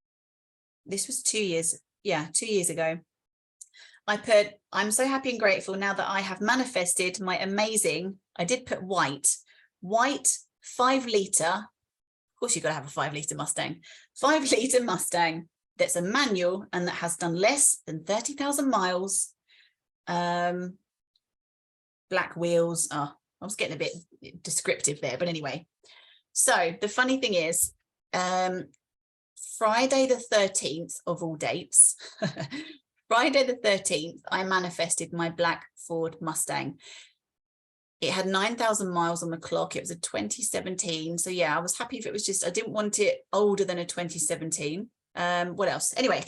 This was 2 years. Yeah, 2 years ago. I put, I'm so happy and grateful now that I have manifested my amazing, I did put white 5 litre. Of course, you've got to have a 5 litre Mustang, 5 litre Mustang that's a manual and that has done less than 30,000 miles. Black wheels. Oh, I was getting a bit descriptive there, but anyway. So the funny thing is, Friday the 13th of all dates, Friday the 13th, I manifested my black Ford Mustang. It had 9,000 miles on the clock. It was a 2017. So yeah, I was happy if it was just, I didn't want it older than a 2017. What else? Anyway,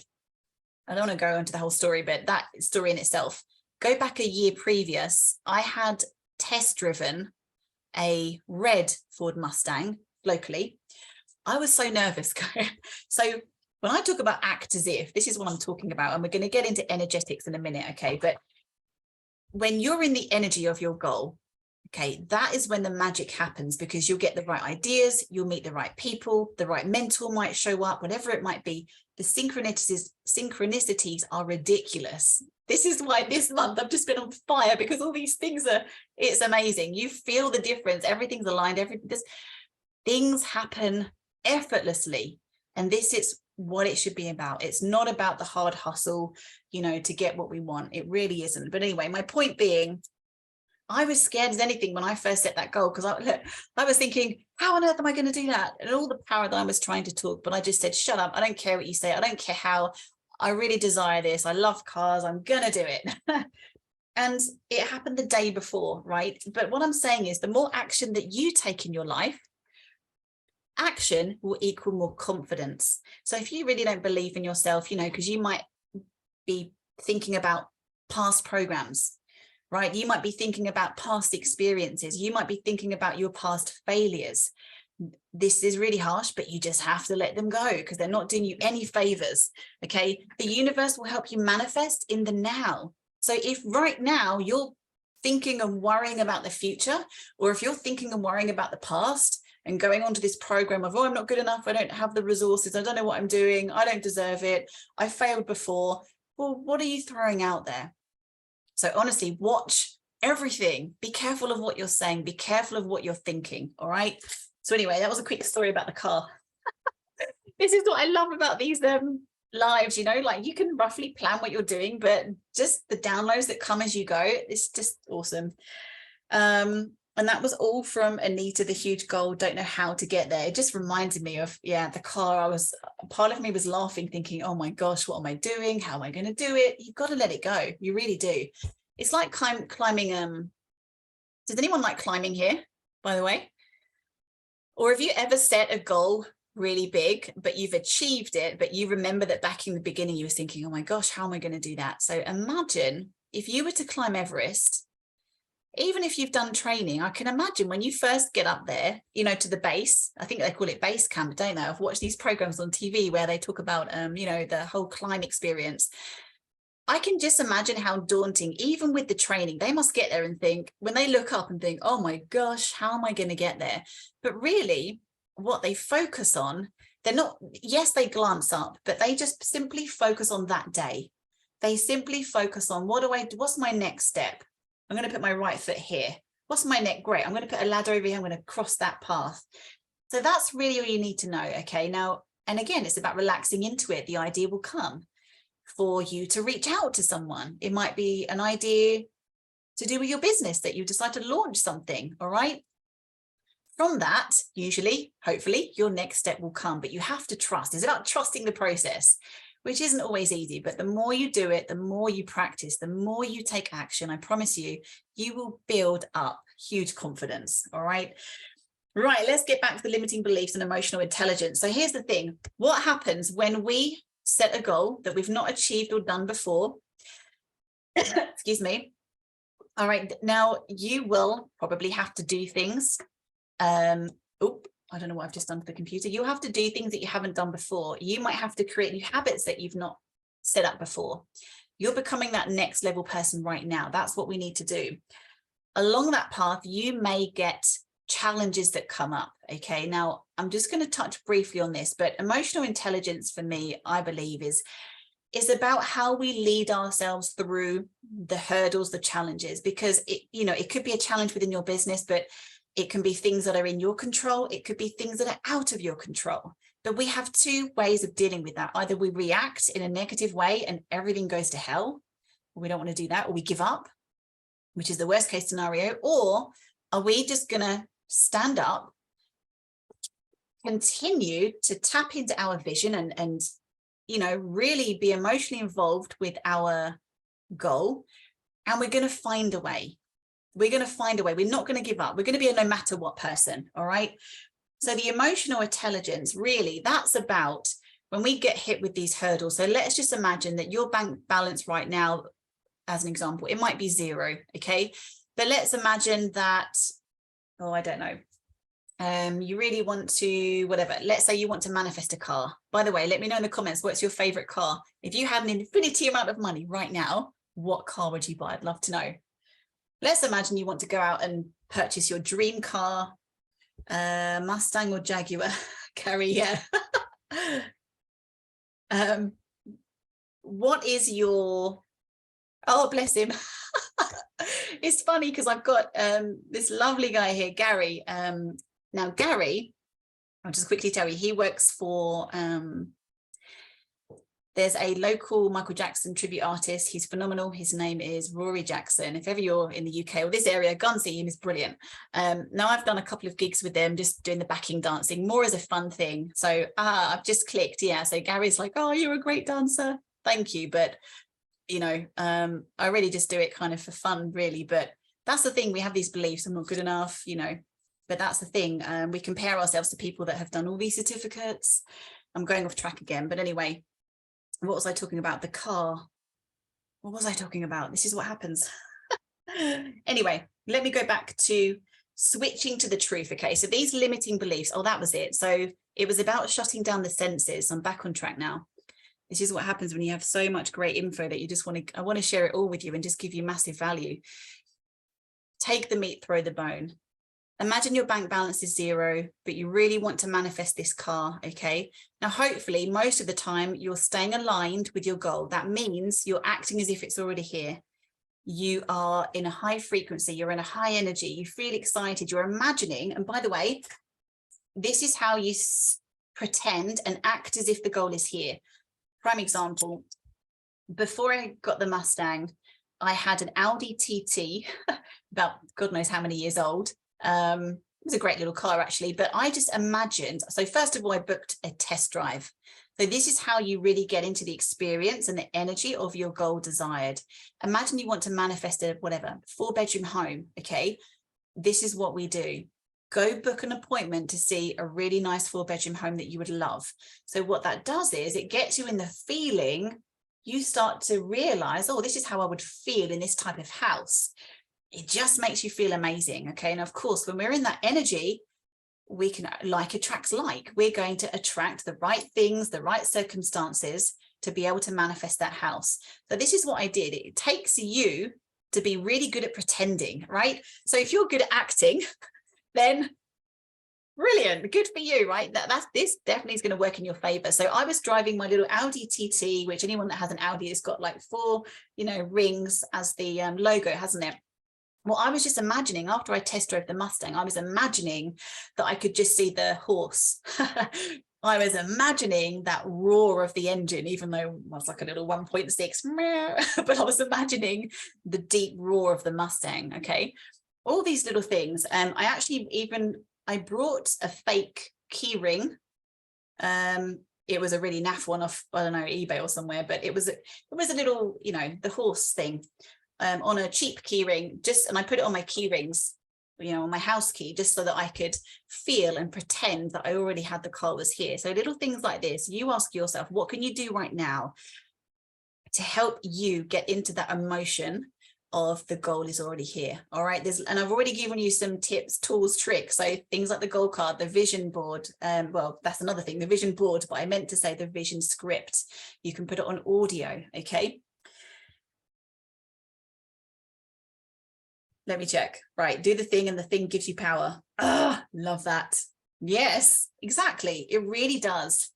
I don't want to go into the whole story, but that story in itself, go back a year previous, I had test driven a red Ford Mustang locally. I was so nervous. So when I talk about act as if, this is what I'm talking about, and we're going to get into energetics in a minute, okay? But when you're in the energy of your goal, okay, that is when the magic happens, because you'll get the right ideas, you'll meet the right people, the right mentor might show up, whatever it might be. The synchronicities are ridiculous. This is why this month I've just been on fire, because all these things are, it's amazing. You feel the difference. Everything's aligned. Things happen effortlessly. And this is what it should be about. It's not about the hard hustle, you know, to get what we want. It really isn't. But anyway, my point being, I was scared as anything when I first set that goal, because I was thinking, how on earth am I going to do that? And all the power that I was trying to talk, but I just said, shut up. I don't care what you say. I don't care how. I really desire this. I love cars. I'm going to do it. And it happened the day before, right? But what I'm saying is, the more action that you take in your life, action will equal more confidence. So if you really don't believe in yourself, you know, because you might be thinking about past programs, right? You might be thinking about past experiences. You might be thinking about your past failures. This is really harsh, but you just have to let them go, because they're not doing you any favors. Okay. The universe will help you manifest in the now. So if right now you're thinking and worrying about the future, or if you're thinking and worrying about the past and going on to this program of, oh, I'm not good enough, I don't have the resources, I don't know what I'm doing, I don't deserve it, I failed before. Well, what are you throwing out there? So honestly, watch everything. Be careful of what you're saying. Be careful of what you're thinking. All right. So anyway, that was a quick story about the car. This is what I love about these lives, you know, like you can roughly plan what you're doing, but just the downloads that come as you go, it's just awesome. And that was all from Anita, the huge goal, don't know how to get there. It just reminded me of, yeah, the car. Part of me was laughing, thinking, oh my gosh, what am I doing? How am I going to do it? You've got to let it go. You really do. It's like climbing. Does anyone like climbing here, by the way? Or have you ever set a goal really big, but you've achieved it, but you remember that back in the beginning, you were thinking, oh my gosh, how am I going to do that? So imagine if you were to climb Everest, even if you've done training, I can imagine when you first get up there, you know, to the base, I think they call it base camp, don't they? I've watched these programs on TV where they talk about, you know, the whole climb experience. I can just imagine how daunting, even with the training, they must get there and think, when they look up and think, oh my gosh, how am I going to get there? But really, what they focus on, they're not, yes, they glance up, but they just simply focus on that day. They simply focus on what's my next step? I'm going to put my right foot here. What's my next? Great. I'm going to put a ladder over here. I'm going to cross that path. So that's really all you need to know. Okay. Now, and again, it's about relaxing into it. The idea will come for you to reach out to someone. It might be an idea to do with your business that you decide to launch something. All right. From that, usually, hopefully, your next step will come, but you have to trust. It's about trusting the process, which isn't always easy, but the more you do it, the more you practice, the more you take action, I promise you, you will build up huge confidence. All right. Right. Let's get back to the limiting beliefs and emotional intelligence. So here's the thing. What happens when we set a goal that we've not achieved or done before? Excuse me. All right. Now you will probably have to do things. I don't know what I've just done to the computer. You'll have to do things that you haven't done before. You might have to create new habits that you've not set up before. You're becoming that next level person right now. That's what we need to do. Along that path, you may get challenges that come up. Okay. Now I'm just going to touch briefly on this, but emotional intelligence for me, I believe is about how we lead ourselves through the hurdles, the challenges, because it could be a challenge within your business, but it can be things that are in your control. It could be things that are out of your control. But we have two ways of dealing with that. Either we react in a negative way and everything goes to hell. We don't want to do that. Or we give up, which is the worst case scenario. Or are we just going to stand up, continue to tap into our vision and really be emotionally involved with our goal, and we're going to find a way. We're going to find a way. We're not going to give up. We're going to be a no matter what person. All right. So the emotional intelligence, really, that's about when we get hit with these hurdles. So let's just imagine that your bank balance right now, as an example, it might be 0. Okay. But let's imagine that, I don't know. You really want to, whatever, let's say you want to manifest a car. By the way, let me know in the comments, what's your favorite car? If you had an infinity amount of money right now, what car would you buy? I'd love to know. Let's imagine you want to go out and purchase your dream car, Mustang or Jaguar. Carrie, yeah. What is your, oh, bless him. It's funny because I've got this lovely guy here, Gary. Now, Gary, I'll just quickly tell you, he works for, there's a local Michael Jackson tribute artist. He's phenomenal. His name is Rory Jackson. If ever you're in the UK or this area, go and see him. He's brilliant. Now I've done a couple of gigs with them, just doing the backing dancing, more as a fun thing. So I've just clicked. Yeah. So Gary's like, oh, you're a great dancer. Thank you. But, I really just do it kind of for fun, really. But that's the thing. We have these beliefs. I'm not good enough, but that's the thing. We compare ourselves to people that have done all these certificates. I'm going off track again. But anyway, what was I talking about? The car. What was I talking about? This is what happens. Anyway, let me go back to switching to the truth. Okay, so these limiting beliefs. Oh, that was it. So it was about shutting down the senses. I'm back on track now. This is what happens when you have so much great info that you just I want to share it all with you and just give you massive value. Take the meat, throw the bone. Imagine your bank balance is 0, but you really want to manifest this car, okay? Now, hopefully, most of the time, you're staying aligned with your goal. That means you're acting as if it's already here. You are in a high frequency. You're in a high energy. You feel excited. You're imagining. And by the way, this is how you pretend and act as if the goal is here. Prime example, before I got the Mustang, I had an Audi TT, about God knows how many years old. It was a great little car actually, but I just imagined, so first of all, I booked a test drive. So this is how you really get into the experience and the energy of your goal desired. Imagine you want to manifest a whatever, 4-bedroom home, okay? This is what we do. Go book an appointment to see a really nice 4-bedroom home that you would love. So what that does is it gets you in the feeling. You start to realize, oh, this is how I would feel in this type of house. It just makes you feel amazing. Okay. And of course, when we're in that energy, we can, like attracts like, we're going to attract the right things, the right circumstances to be able to manifest that house. So this is what I did. It takes you to be really good at pretending, right? So if you're good at acting, then brilliant, good for you, right? This definitely is going to work in your favor. So I was driving my little Audi TT, which anyone that has an Audi has got like 4, rings as the logo, hasn't it? Well, I was just imagining, after I test drove the Mustang, I was imagining that I could just see the horse. I was imagining that roar of the engine, even though it was like a little 1.6, but I was imagining the deep roar of the Mustang, okay? All these little things. I brought a fake key ring. It was a really naff one off, I don't know, eBay or somewhere, but it was a little, the horse thing. On a cheap key ring, and I put it on my key rings, on my house key, just so that I could feel and pretend that I already had the car was here. So little things like this, you ask yourself, what can you do right now to help you get into that emotion of the goal is already here? All right. And I've already given you some tips, tools, tricks. So things like the goal card, the vision board. Well, that's another thing, the vision board, but I meant to say the vision script. You can put it on audio. Okay. Let me check. Right. Do the thing and the thing gives you power. Ah, love that. Yes, exactly. It really does.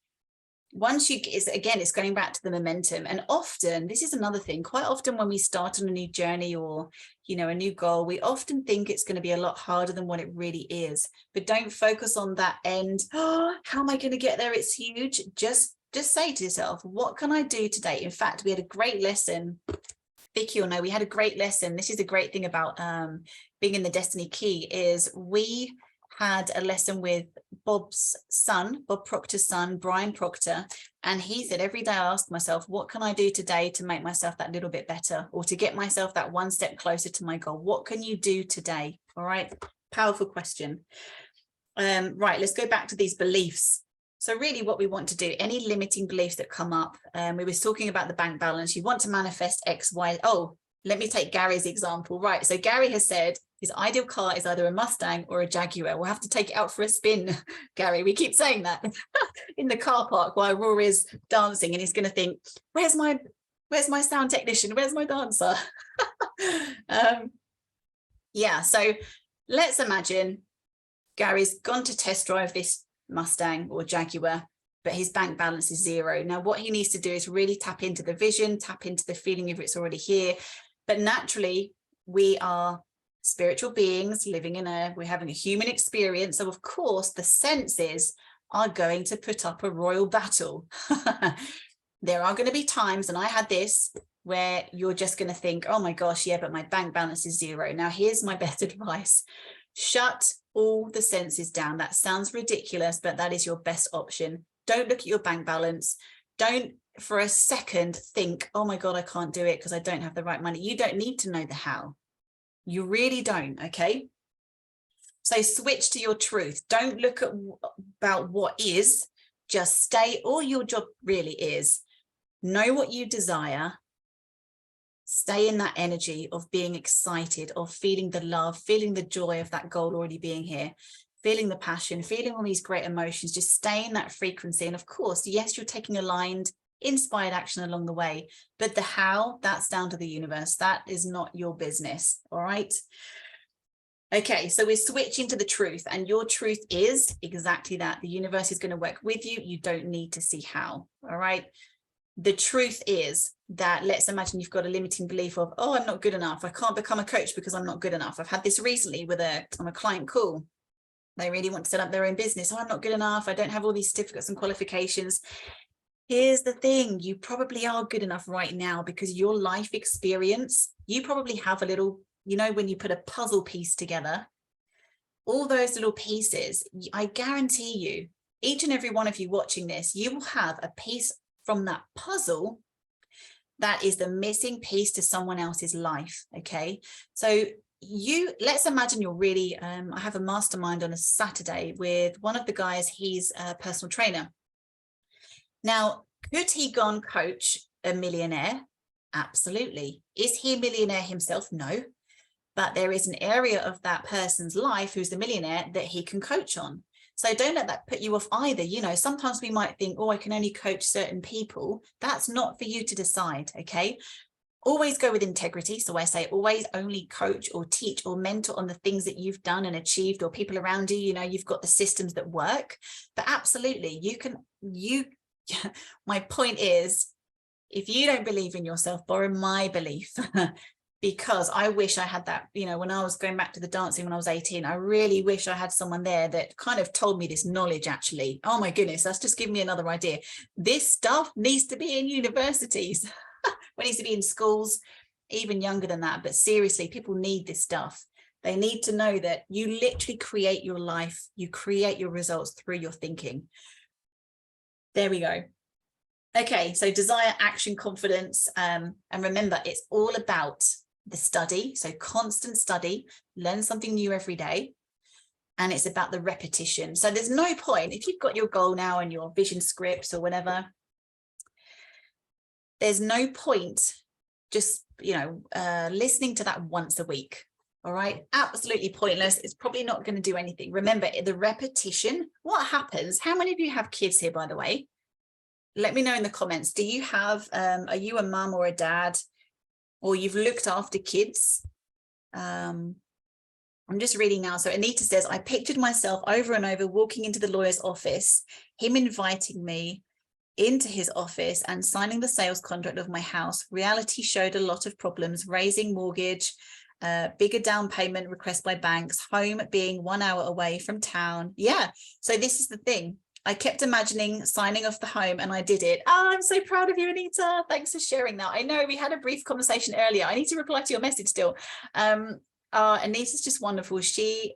Once it's going back to the momentum. And often, this is another thing, quite often when we start on a new journey or, a new goal, we often think it's going to be a lot harder than what it really is. But don't focus on that end. Oh, how am I going to get there? It's huge. Just say to yourself, what can I do today? In fact, we had a great lesson. Vicky will know we had a great lesson. This is a great thing about being in the Destiny Key is we had a lesson with Bob's son, Bob Proctor's son, Brian Proctor. And he said, every day I ask myself, what can I do today to make myself that little bit better or to get myself that one step closer to my goal? What can you do today? All right. Powerful question. Right. Let's go back to these beliefs. So really what we want to do, any limiting beliefs that come up, we were talking about the bank balance, you want to manifest X, Y. Oh, let me take Gary's example. Right. So Gary has said his ideal car is either a Mustang or a Jaguar. We'll have to take it out for a spin, Gary. We keep saying that in the car park while Rory's dancing and he's going to think, where's my sound technician? Where's my dancer? Yeah. So let's imagine Gary's gone to test drive this Mustang or Jaguar, but his bank balance is 0. Now, what he needs to do is really tap into the vision, tap into the feeling of it's already here. But naturally, we are spiritual beings we're having a human experience. So of course, the senses are going to put up a royal battle. There are going to be times, and I had this, where you're just going to think, oh my gosh, yeah, but my bank balance is 0. Now, here's my best advice. Shut all the senses down. That sounds ridiculous, but that is your best option. Don't look at your bank balance. Don't for a second think, oh my God, I can't do it because I don't have the right money. You don't need to know the how. You really don't. Okay. So switch to your truth. Don't look at about what is, just stay. All your job really is know what you desire. Stay in that energy of being excited, of feeling the love, feeling the joy of that goal already being here, feeling the passion, feeling all these great emotions, just stay in that frequency. And of course, yes, you're taking aligned, inspired action along the way, but the how, that's down to the universe. That is not your business. All right. Okay, so we're switching to the truth, and your truth is exactly that. The universe is going to work with you. You don't need to see how. All right. The truth is that, let's imagine you've got a limiting belief of, oh, I'm not good enough. I can't become a coach because I'm not good enough. I've had this recently with on a client call. They really want to set up their own business. Oh, I'm not good enough. I don't have all these certificates and qualifications. Here's the thing. You probably are good enough right now because your life experience, you probably have a little, you know, when you put a puzzle piece together, all those little pieces, I guarantee you, each and every one of you watching this, you will have a piece from that puzzle that is the missing piece to someone else's life. Okay. So let's imagine you're really, I have a mastermind on a Saturday with one of the guys. He's a personal trainer. Now, could he go and coach a millionaire? Absolutely. Is he a millionaire himself? No. But there is an area of that person's life who's the millionaire that he can coach on. So don't let that put you off either. You know, sometimes we might think, oh, I can only coach certain people. That's not for you to decide, okay? Always go with integrity. So I say always only coach or teach or mentor on the things that you've done and achieved, or people around you, you know, you've got the systems that work. But absolutely, my point is, if you don't believe in yourself, borrow my belief. Because I wish I had that, you know, when I was going back to the dancing when I was 18, I really wish I had someone there that kind of told me this knowledge actually. Oh my goodness, that's just given me another idea. This stuff needs to be in universities. It needs to be in schools, even younger than that. But seriously, people need this stuff. They need to know that you literally create your life. You create your results through your thinking. There we go. Okay, so desire, action, confidence. And remember, it's all about the study. So constant study, learn something new every day. And it's about the repetition. So there's no point, if you've got your goal now and your vision scripts or whatever, there's no point just, you know, listening to that once a week. All right. Absolutely pointless. It's probably not going to do anything. Remember the repetition. What happens? How many of you have kids here, by the way? Let me know in the comments. Do you have, are you a mum or a dad, or you've looked after kids? I'm just reading now. So Anita says, I pictured myself over and over walking into the lawyer's office, him inviting me into his office and signing the sales contract of my house. Reality showed a lot of problems, raising mortgage, bigger down payment request by banks, home being 1 hour away from town. Yeah. So this is the thing. I kept imagining signing off the home and I did it. Oh, I'm so proud of you, Anita. Thanks for sharing that. I know we had a brief conversation earlier. I need to reply to your message still. Anita's just wonderful. The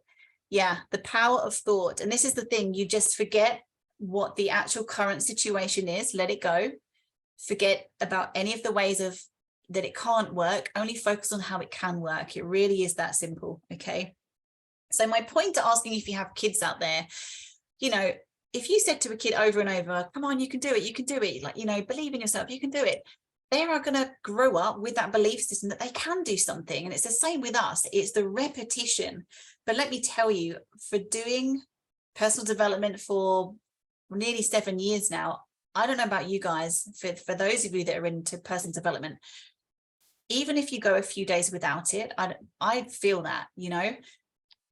power of thought. And this is the thing, you just forget what the actual current situation is. Let it go. Forget about any of the ways of that it can't work. Only focus on how it can work. It really is that simple. Okay. So my point to asking if you have kids out there, you know, if you said to a kid over and over, come on, you can do it, you can do it, like, you know, believe in yourself, you can do it. They are going to grow up with that belief system that they can do something. And it's the same with us. It's the repetition. But let me tell you, for doing personal development for nearly 7 years now, I don't know about you guys, for those of you that are into personal development, even if you go a few days without it, I feel that, you know,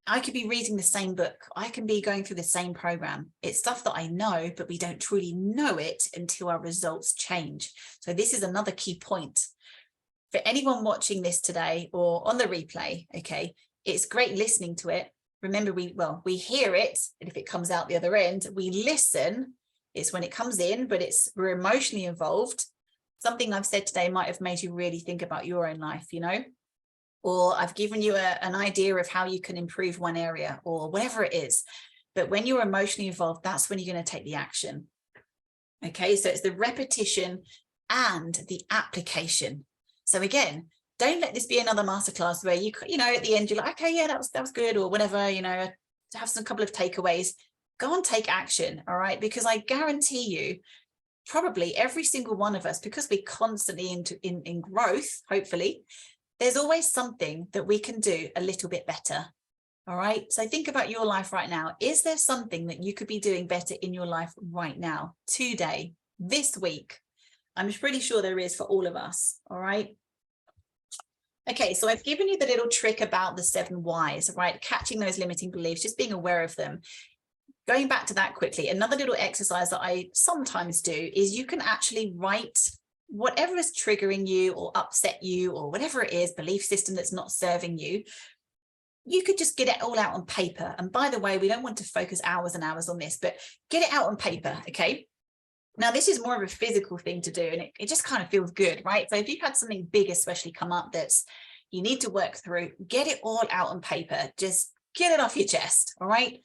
I could be reading the same book. I can be going through the same program. It's stuff that I know, but we don't truly know it until our results change. So this is another key point. For anyone watching this today or on the replay, okay, it's great listening to it. Remember, we hear it, and if it comes out the other end, we listen. It's when it comes in, but we're emotionally involved. Something I've said today might have made you really think about your own life, you know? Or I've given you an idea of how you can improve one area or whatever it is. But when you're emotionally involved, that's when you're going to take the action. Okay, so it's the repetition and the application. So again, don't let this be another masterclass where you know, at the end, you're like, okay, yeah, that was good, or whatever, you know, to have some couple of takeaways. Go and take action, all right? Because I guarantee you, probably every single one of us, because we're constantly in growth, hopefully, there's always something that we can do a little bit better. All right. So think about your life right now. Is there something that you could be doing better in your life right now, today, this week? I'm pretty sure there is for all of us. All right. Okay. So I've given you the little trick about the 7 whys, right? Catching those limiting beliefs, just being aware of them. Going back to that quickly, another little exercise that I sometimes do is you can actually write whatever is triggering you or upset you or whatever it is, belief system that's not serving you. you could just get it all out on paper. And by the way, we don't want to focus hours and hours on this, but get it out on paper, okay? Now, this is more of a physical thing to do, and it just kind of feels good, right? So if you've had something big especially come up that's you need to work through, get it all out on paper. Just get it off your chest, all right?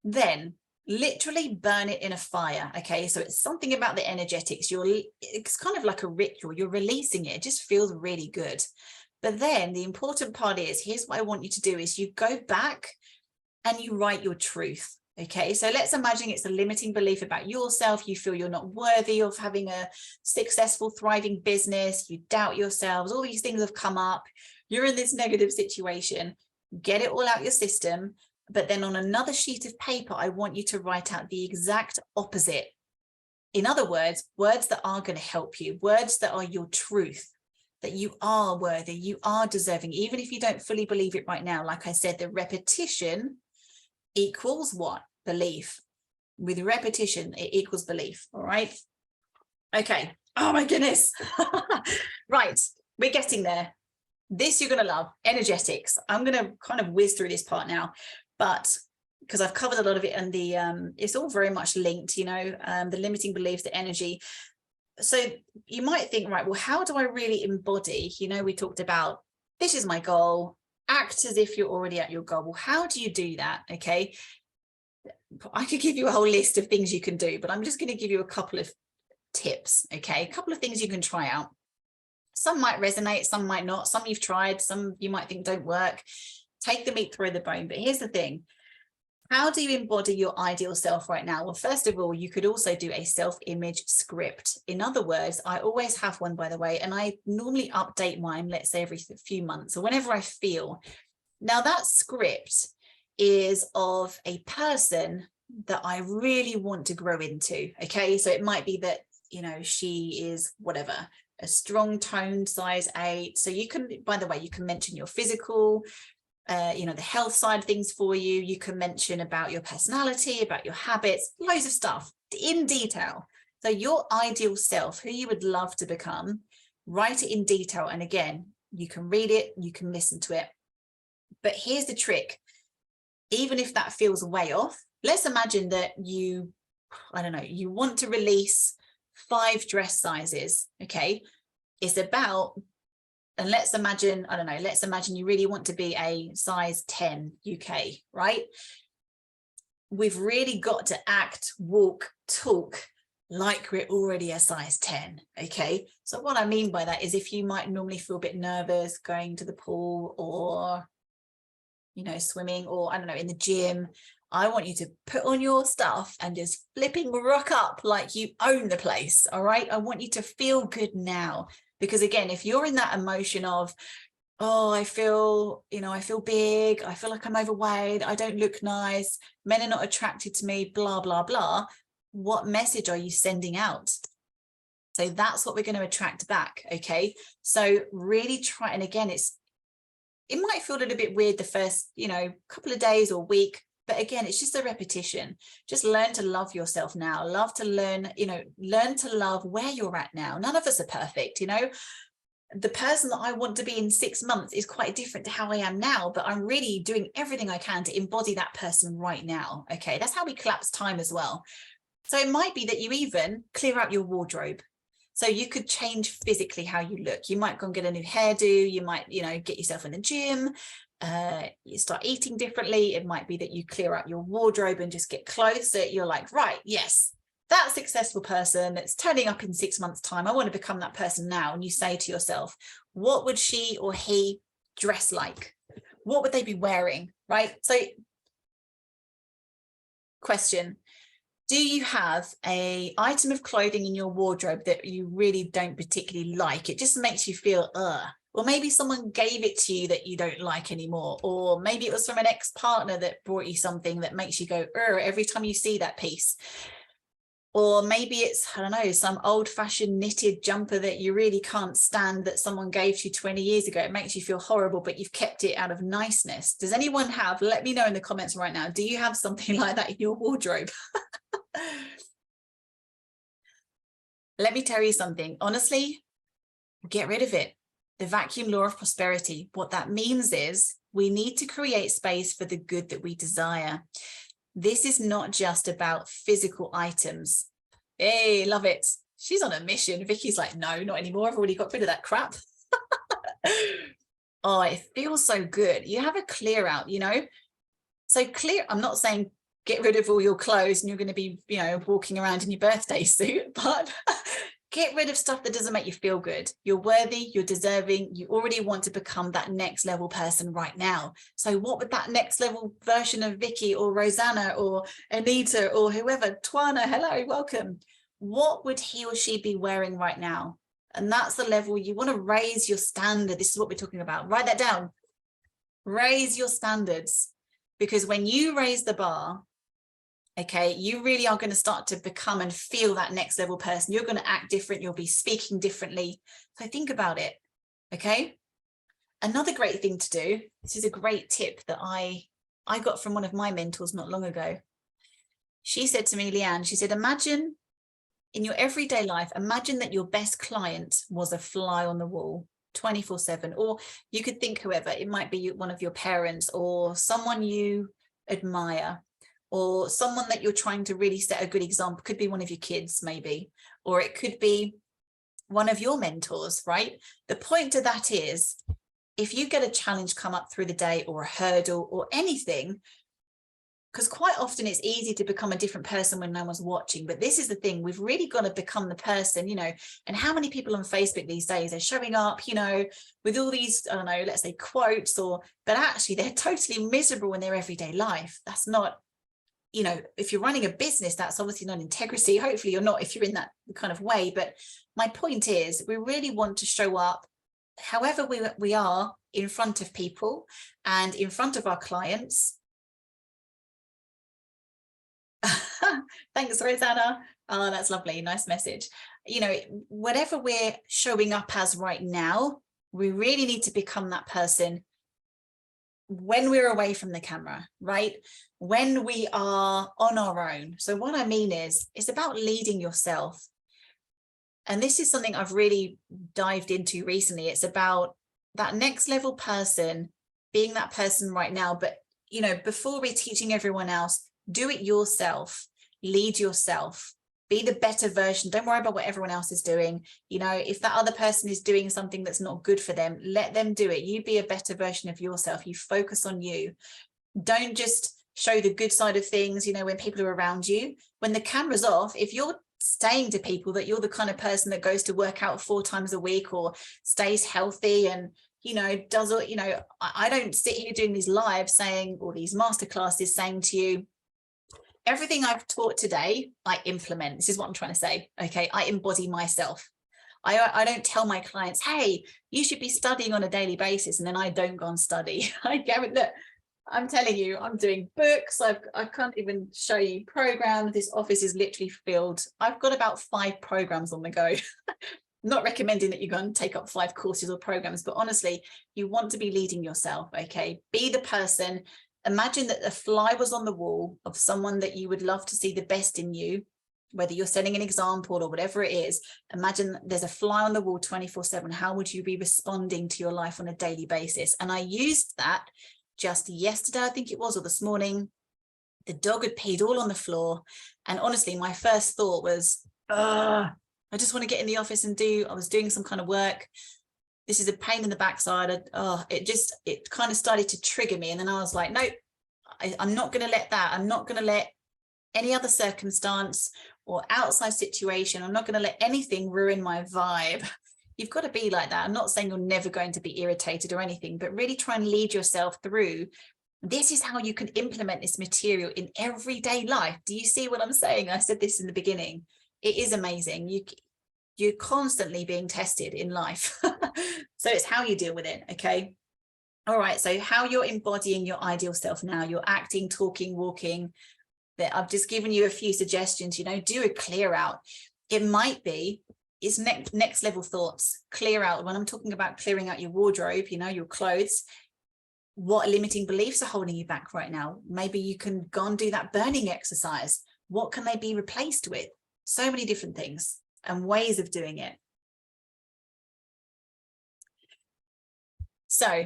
Then literally burn it in a fire, okay? So it's something about the energetics. It's kind of like a ritual. You're releasing it. It just feels really good. But then the important part is, here's what I want you to do is you go back and you write your truth. Okay, so let's imagine it's a limiting belief about yourself. You feel you're not worthy of having a successful, thriving business. You doubt yourselves. All these things have come up. You're in this negative situation. Get it all out your system. But then on another sheet of paper, I want you to write out the exact opposite. In other words that are going to help you, words that are your truth, that you are worthy, you are deserving, even if you don't fully believe it right now. Like I said, the repetition equals what? Belief. With repetition, it equals belief. All right. Okay. Oh my goodness. Right. We're getting there. This you're going to love. Energetics. I'm going to kind of whiz through this part now, but because I've covered a lot of it, and it's all very much linked, you know, the limiting beliefs, the energy. So you might think, right, well, how do I really embody? You know, we talked about, this is my goal. Act as if you're already at your goal. Well, how do you do that? Okay. I could give you a whole list of things you can do, but I'm just going to give you a couple of tips. Okay. A couple of things you can try out. Some might resonate, some might not. Some you've tried, some you might think don't work. Take the meat, throw the bone. But here's the thing. How do you embody your ideal self right now? Well, first of all, you could also do a self-image script. In other words, I always have one, by the way, and I normally update mine, let's say every few months or whenever I feel. Now that script is of a person that I really want to grow into. Okay. So it might be that, you know, she is whatever, a strong toned size 8. So you can, by the way, you can mention your physical, you know, the health side of things for you. You can mention about your personality, about your habits, loads of stuff in detail. So your ideal self, who you would love to become, write it in detail. And again, you can read it, you can listen to it. But here's the trick. Even if that feels way off, let's imagine that you, I don't know, you want to release 5 dress sizes. Okay. It's about, and let's imagine, I don't know, let's imagine you really want to be a size 10 UK, right? We've really got to act, walk, talk like we're already a size 10, okay? So what I mean by that is, if you might normally feel a bit nervous going to the pool or, you know, swimming, or I don't know, in the gym, I want you to put on your stuff and just flipping rock up like you own the place, all right? I want you to feel good now. Because again, if you're in that emotion of, oh, I feel, you know, I feel big, I feel like I'm overweight, I don't look nice, men are not attracted to me, blah, blah, blah, what message are you sending out? So that's what we're going to attract back, okay? So really try, and again, it might feel a little bit weird the first, you know, couple of days or week, but again, it's just a repetition. Just learn to love yourself now. Love to learn, you know, learn to love where you're at now. None of us are perfect, you know. The person that I want to be in 6 months is quite different to how I am now, but I'm really doing everything I can to embody that person right now. Okay, that's how we collapse time as well. So it might be that you even clear out your wardrobe. So you could change physically how you look. You might go and get a new hairdo. You might, you know, get yourself in the gym. You start eating differently. It might be that you clear out your wardrobe and just get clothes that you're like, right, yes, that successful person that's turning up in 6 months' time, I want to become that person now. And you say to yourself, what would she or he dress like? What would they be wearing, right? So question, do you have an item of clothing in your wardrobe that you really don't particularly like? It just makes you feel, or maybe someone gave it to you that you don't like anymore. Or maybe it was from an ex-partner that brought you something that makes you go, every time you see that piece. Or maybe it's, I don't know, some old-fashioned knitted jumper that you really can't stand that someone gave to you 20 years ago. It makes you feel horrible, but you've kept it out of niceness. Does anyone have, let me know in the comments right now, do you have something like that in your wardrobe? Let me tell you something. Honestly, get rid of it. The vacuum law of prosperity. What that means is we need to create space for the good that we desire. This is not just about physical items. Hey, love it. She's on a mission. Vicky's like, no, not anymore. I've already got rid of that crap. Oh, it feels so good. You have a clear out, you know. So clear, I'm not saying get rid of all your clothes and you're going to be, you know, walking around in your birthday suit, but get rid of stuff that doesn't make you feel good. You're worthy, you're deserving, you already want to become that next level person right now. So what would that next level version of Vicky or Rosanna or Anita or whoever, Twana, hello, welcome. What would he or she be wearing right now? And that's the level you want to raise your standard. This is what we're talking about. Write that down. Raise your standards, because when you raise the bar, okay, you really are going to start to become and feel that next level person. You're going to act different. You'll be speaking differently. So think about it. Okay. Another great thing to do. This is a great tip that I got from one of my mentors not long ago. She said to me, Leanne, she said, imagine in your everyday life, imagine that your best client was a fly on the wall 24/7, or you could think whoever, it might be one of your parents or someone you admire, or someone that you're trying to really set a good example. Could be one of your kids maybe, or it could be one of your mentors, right? The point of that is, if you get a challenge come up through the day or a hurdle or anything, because quite often it's easy to become a different person when no one's watching. But this is the thing, we've really got to become the person, you know. And how many people on Facebook these days are showing up, you know, with all these, I don't know, let's say quotes, but actually they're totally miserable in their everyday life. That's not, you know, if you're running a business, that's obviously not integrity. Hopefully you're not, if you're in that kind of way. But my point is, we really want to show up however we are in front of people and in front of our clients. Thanks, Rosanna. Oh, that's lovely. Nice message. You know, whatever we're showing up as right now, we really need to become that person when we're away from the camera, right? When we are on our own. So what I mean is, it's about leading yourself. And this is something I've really dived into recently. It's about that next level person, being that person right now. But, you know, before we're teaching everyone else, do it yourself, lead yourself, be the better version. Don't worry about what everyone else is doing. You know, if that other person is doing something that's not good for them, let them do it. You be a better version of yourself. You focus on you. Don't just show the good side of things, you know, when people are around you. When the camera's off, if you're saying to people that you're the kind of person that goes to work out 4 times a week or stays healthy and, you know, does all, you know, I don't sit here doing these lives saying, or these masterclasses saying to you, everything I've taught today, I implement. This is what I'm trying to say. Okay. I embody myself. I don't tell my clients, hey, you should be studying on a daily basis. And then I don't go and study. I guarantee, look, I'm telling you, I'm doing books. I can't even show you programs. This office is literally filled. I've got about 5 programs on the go. Not recommending that you go and take up 5 courses or programs, but honestly, you want to be leading yourself. Okay. Be the person. Imagine that a fly was on the wall of someone that you would love to see the best in you, whether you're setting an example or whatever it is. Imagine there's a fly on the wall 24/7. How would you be responding to your life on a daily basis? And I used that just yesterday, I think it was, or this morning. The dog had peed all on the floor. And honestly, my first thought was, I just want to get in the office and I was doing some kind of work. This is a pain in the backside. It kind of started to trigger me. And then I was like, no, I'm not going to let that. I'm not going to let any other circumstance or outside situation. I'm not going to let anything ruin my vibe. You've got to be like that. I'm not saying you're never going to be irritated or anything, but really try and lead yourself through. This is how you can implement this material in everyday life. Do you see what I'm saying? I said this in the beginning. It is amazing. You're constantly being tested in life. So it's how you deal with it. Okay. All right. So how you're embodying your ideal self now, you're acting, talking, walking. That I've just given you a few suggestions, you know, do a clear out. It might be, it's next level thoughts, clear out. When I'm talking about clearing out your wardrobe, you know, your clothes, what limiting beliefs are holding you back right now? Maybe you can go and do that burning exercise. What can they be replaced with? So many different things and ways of doing it. So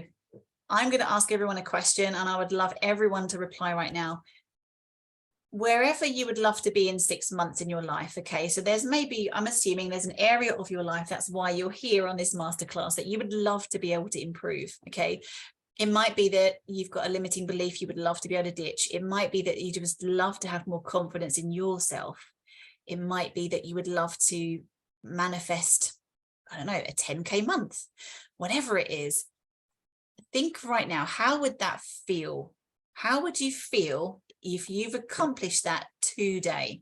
I'm going to ask everyone a question, and I would love everyone to reply right now. Wherever you would love to be in 6 months in your life, okay? So there's maybe, I'm assuming there's an area of your life, that's why you're here on this masterclass, that you would love to be able to improve, okay? It might be that you've got a limiting belief you would love to be able to ditch. It might be that you just love to have more confidence in yourself. It might be that you would love to manifest, I don't know, a 10K month, whatever it is. Think right now, how would that feel? How would you feel if you've accomplished that today?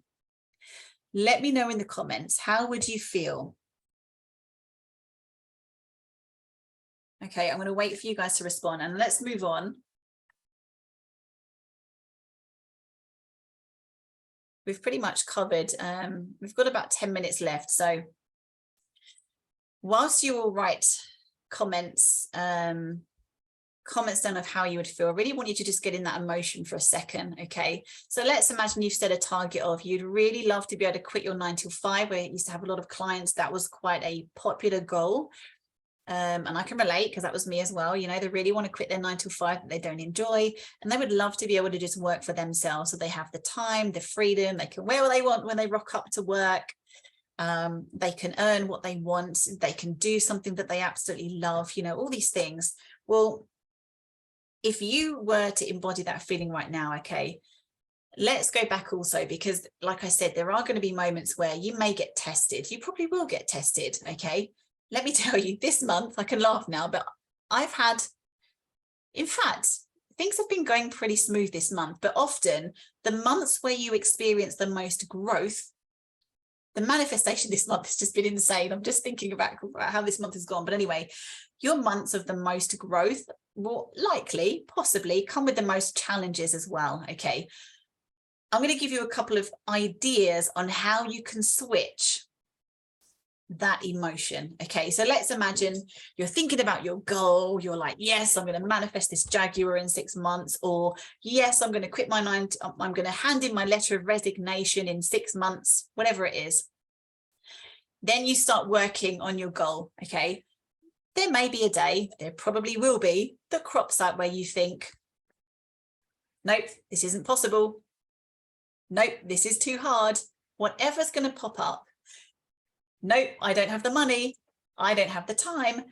Let me know in the comments. How would you feel? Okay, I'm going to wait for you guys to respond, and let's move on. We've pretty much covered, we've got about 10 minutes left. So whilst you all write comments, comments down of how you would feel, I really want you to just get in that emotion for a second. Okay, so let's imagine you've set a target of you'd really love to be able to quit your 9 to 5, where you used to have a lot of clients. That was quite a popular goal. And I can relate, because that was me as well. You know, they really want to quit their 9 to 5 that they don't enjoy, and they would love to be able to just work for themselves. So they have the time, the freedom, they can wear what they want when they rock up to work. They can earn what they want. They can do something that they absolutely love, you know, all these things. Well, if you were to embody that feeling right now, okay, let's go back also, because like I said, there are going to be moments where you may get tested. You probably will get tested. Okay. Let me tell you, this month, I can laugh now, but I've had, in fact, things have been going pretty smooth this month, but often the months where you experience the most growth, the manifestation this month has just been insane. I'm just thinking about how this month has gone. But anyway, your months of the most growth will likely, possibly, come with the most challenges as well. Okay. I'm going to give you a couple of ideas on how you can switch that emotion. Okay, so let's imagine you're thinking about your goal. You're like, yes, I'm going to manifest this Jaguar in 6 months, or yes, I'm going to quit my I'm going to hand in my letter of resignation in 6 months, whatever it is. Then you start working on your goal. Okay, there may be a day, there probably will be, that crops up where you think, nope, this isn't possible. Nope, this is too hard. Whatever's going to pop up. Nope, I don't have the money. I don't have the time.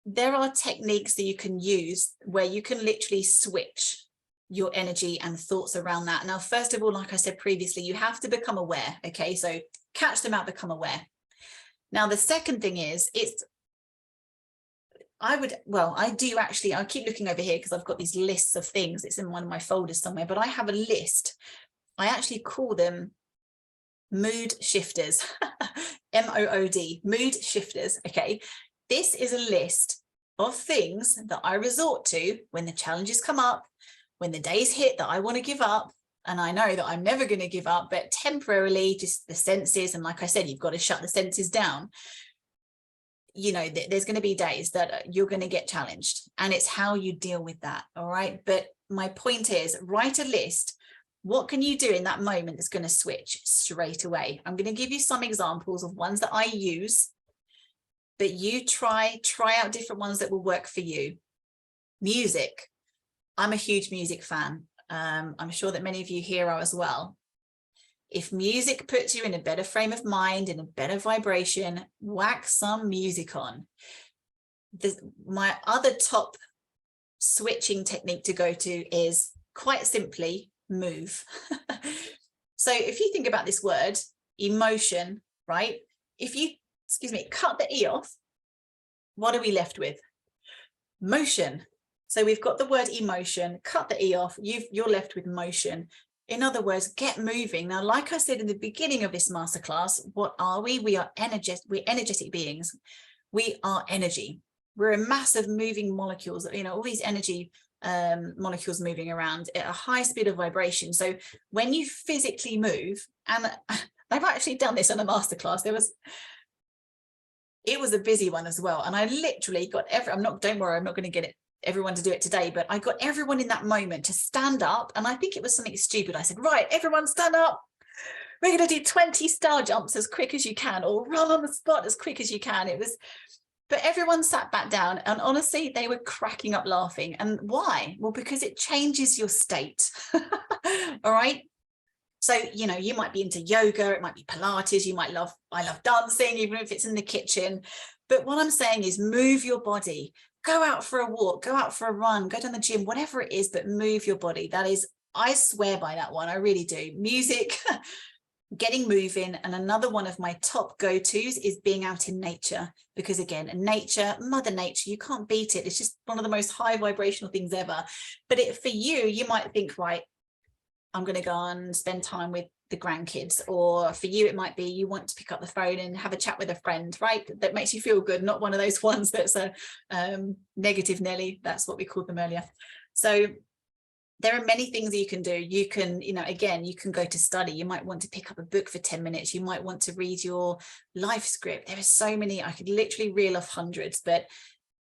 There are techniques that you can use where you can literally switch your energy and thoughts around that. Now, first of all, like I said previously, you have to become aware. Okay, so catch them out, become aware. Now, the second thing is, I keep looking over here because I've got these lists of things. It's in one of my folders somewhere, but I have a list. I actually call them mood shifters. MOOD, mood shifters. Okay, this is a list of things that I resort to when the challenges come up, when the days hit that I want to give up, and I know that I'm never going to give up, but temporarily, just the senses, and like I said, you've got to shut the senses down. You know, there's going to be days that you're going to get challenged, and it's how you deal with that. All right, but my point is, write a list. What can you do in that moment that's going to switch straight away? I'm going to give you some examples of ones that I use, but you try out different ones that will work for you. Music. I'm a huge music fan. I'm sure that many of you here are as well. If music puts you in a better frame of mind, in a better vibration, whack some music on. My other top switching technique to go to is quite simply move. So if you think about this word emotion, right, if you cut the E off, what are we left with? Motion. So we've got the word emotion, cut the E off, you're left with motion. In other words, get moving. Now, like I said in the beginning of this masterclass, what are we? We are energetic beings. We are energy. We're a massive moving molecules, you know, all these energy molecules moving around at a high speed of vibration. So when you physically move, and I've actually done this on a masterclass, it was a busy one as well, and I literally got don't worry, I'm not going to get everyone to do it today, but I got everyone in that moment to stand up, and I think it was something stupid. I said, right, everyone stand up, we're going to do 20 star jumps as quick as you can, or run on the spot as quick as you can. But everyone sat back down, and honestly, they were cracking up laughing. And why? Well, because it changes your state. All right. So, you know, you might be into yoga, it might be Pilates, I love dancing, even if it's in the kitchen. But what I'm saying is move your body, go out for a walk, go out for a run, go down the gym, whatever it is, but move your body. That is, I swear by that one. I really do. Music, getting moving. And another one of my top go-tos is being out in nature, because again, nature, Mother Nature, you can't beat it. It's just one of the most high vibrational things ever. But for you might think, right, I'm going to go and spend time with the grandkids. Or for you, it might be you want to pick up the phone and have a chat with a friend, right? That makes you feel good, not one of those ones that's a negative Nelly. That's what we called them earlier. So there are many things you can do. You can, you know, again, you can go to study. You might want to pick up a book for 10 minutes. You might want to read your life script. There are so many, I could literally reel off hundreds, but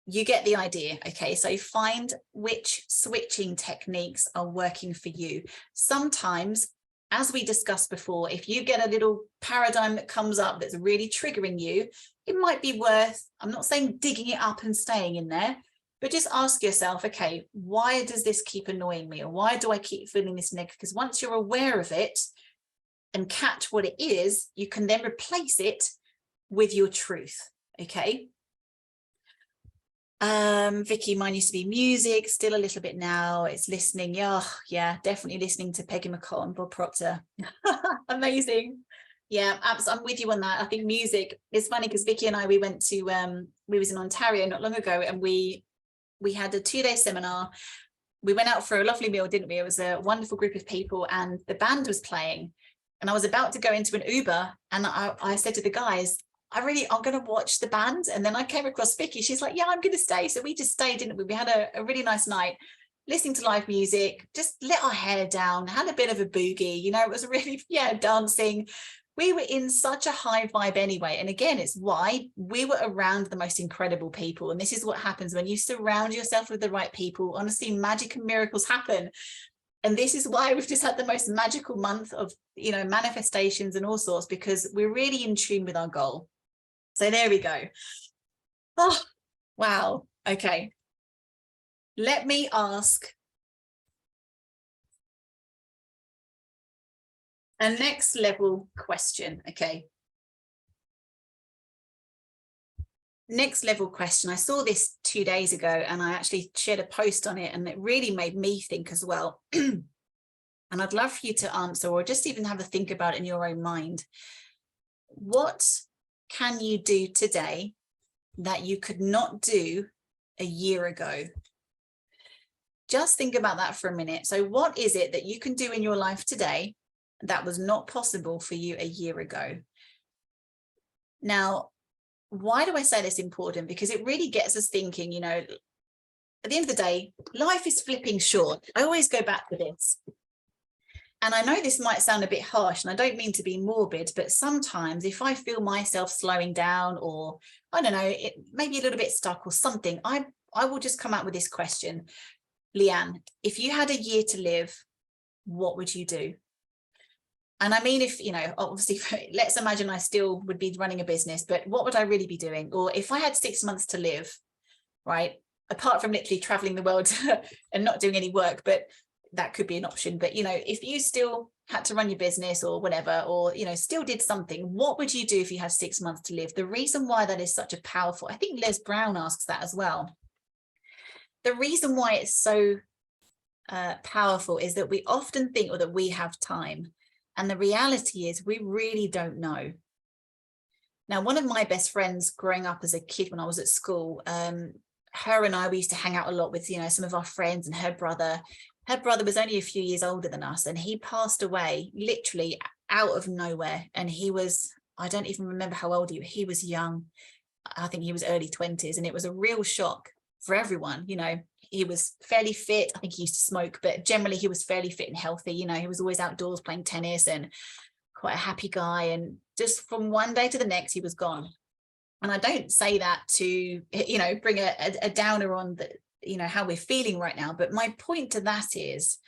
you get the idea. Okay, so find which switching techniques are working for you. Sometimes, as we discussed before, if you get a little paradigm that comes up that's really triggering you, it might be worth, I'm not saying digging it up and staying in there, but just ask yourself, okay, why does this keep annoying me? Or why do I keep feeling this negative? Because once you're aware of it and catch what it is, you can then replace it with your truth. Okay. Vicky, mine used to be music, still a little bit now. It's listening. Yeah, definitely listening to Peggy McCall and Bob Proctor. Amazing. Yeah, I'm with you on that. I think music is funny because Vicky and I, we went to we was in Ontario not long ago, and we had a 2-day seminar. We went out for a lovely meal, didn't we? It was a wonderful group of people, and the band was playing, and I was about to go into an Uber, and I said to the guys, I'm going to watch the band. And then I came across Vicky. She's like, yeah, I'm going to stay. So we just stayed, didn't we? We had a really nice night listening to live music, just let our hair down, had a bit of a boogie, you know, it was really, dancing. We were in such a high vibe anyway. And again, it's why we were around the most incredible people. And this is what happens when you surround yourself with the right people. Honestly, magic and miracles happen. And this is why we've just had the most magical month of, you know, manifestations and all sorts, because we're really in tune with our goal. So there we go. Oh, wow. Okay. Let me ask a next level question. Okay. Next level question. I saw this 2 days ago, and I actually shared a post on it, and it really made me think as well. And I'd love for you to answer, or just even have a think about it in your own mind. What can you do today that you could not do a year ago? Just think about that for a minute. So what is it that you can do in your life today that was not possible for you a year ago? Now, why do I say this important? Because it really gets us thinking, you know, at the end of the day, life is flipping short. I always go back to this. And I know this might sound a bit harsh, and I don't mean to be morbid, but sometimes if I feel myself slowing down, or I don't know, it maybe a little bit stuck or something, I will just come out with this question. Leanne, if you had a year to live, what would you do? And I mean, if, you know, obviously, let's imagine I still would be running a business, but what would I really be doing? Or if I had 6 months to live, right? Apart from literally traveling the world and not doing any work, but that could be an option. But, you know, if you still had to run your business or whatever, or, you know, still did something, what would you do if you had 6 months to live? The reason why that is such a powerful, I think Les Brown asks that as well. The reason why it's so powerful is that we often think, or that we have time. And the reality is we really don't know. Now, one of my best friends growing up as a kid when I was at school, her and I, we used to hang out a lot with, you know, some of our friends, and her brother was only a few years older than us, and he passed away literally out of nowhere. And he was, I don't even remember how old he was young. I think he was early 20s, and it was a real shock for everyone. You know, he was fairly fit. I think he used to smoke, but generally he was fairly fit and healthy. You know, he was always outdoors playing tennis and quite a happy guy. And just from one day to the next, he was gone. And I don't say that to, you know, bring a downer on the, you know, how we're feeling right now. But my point to that is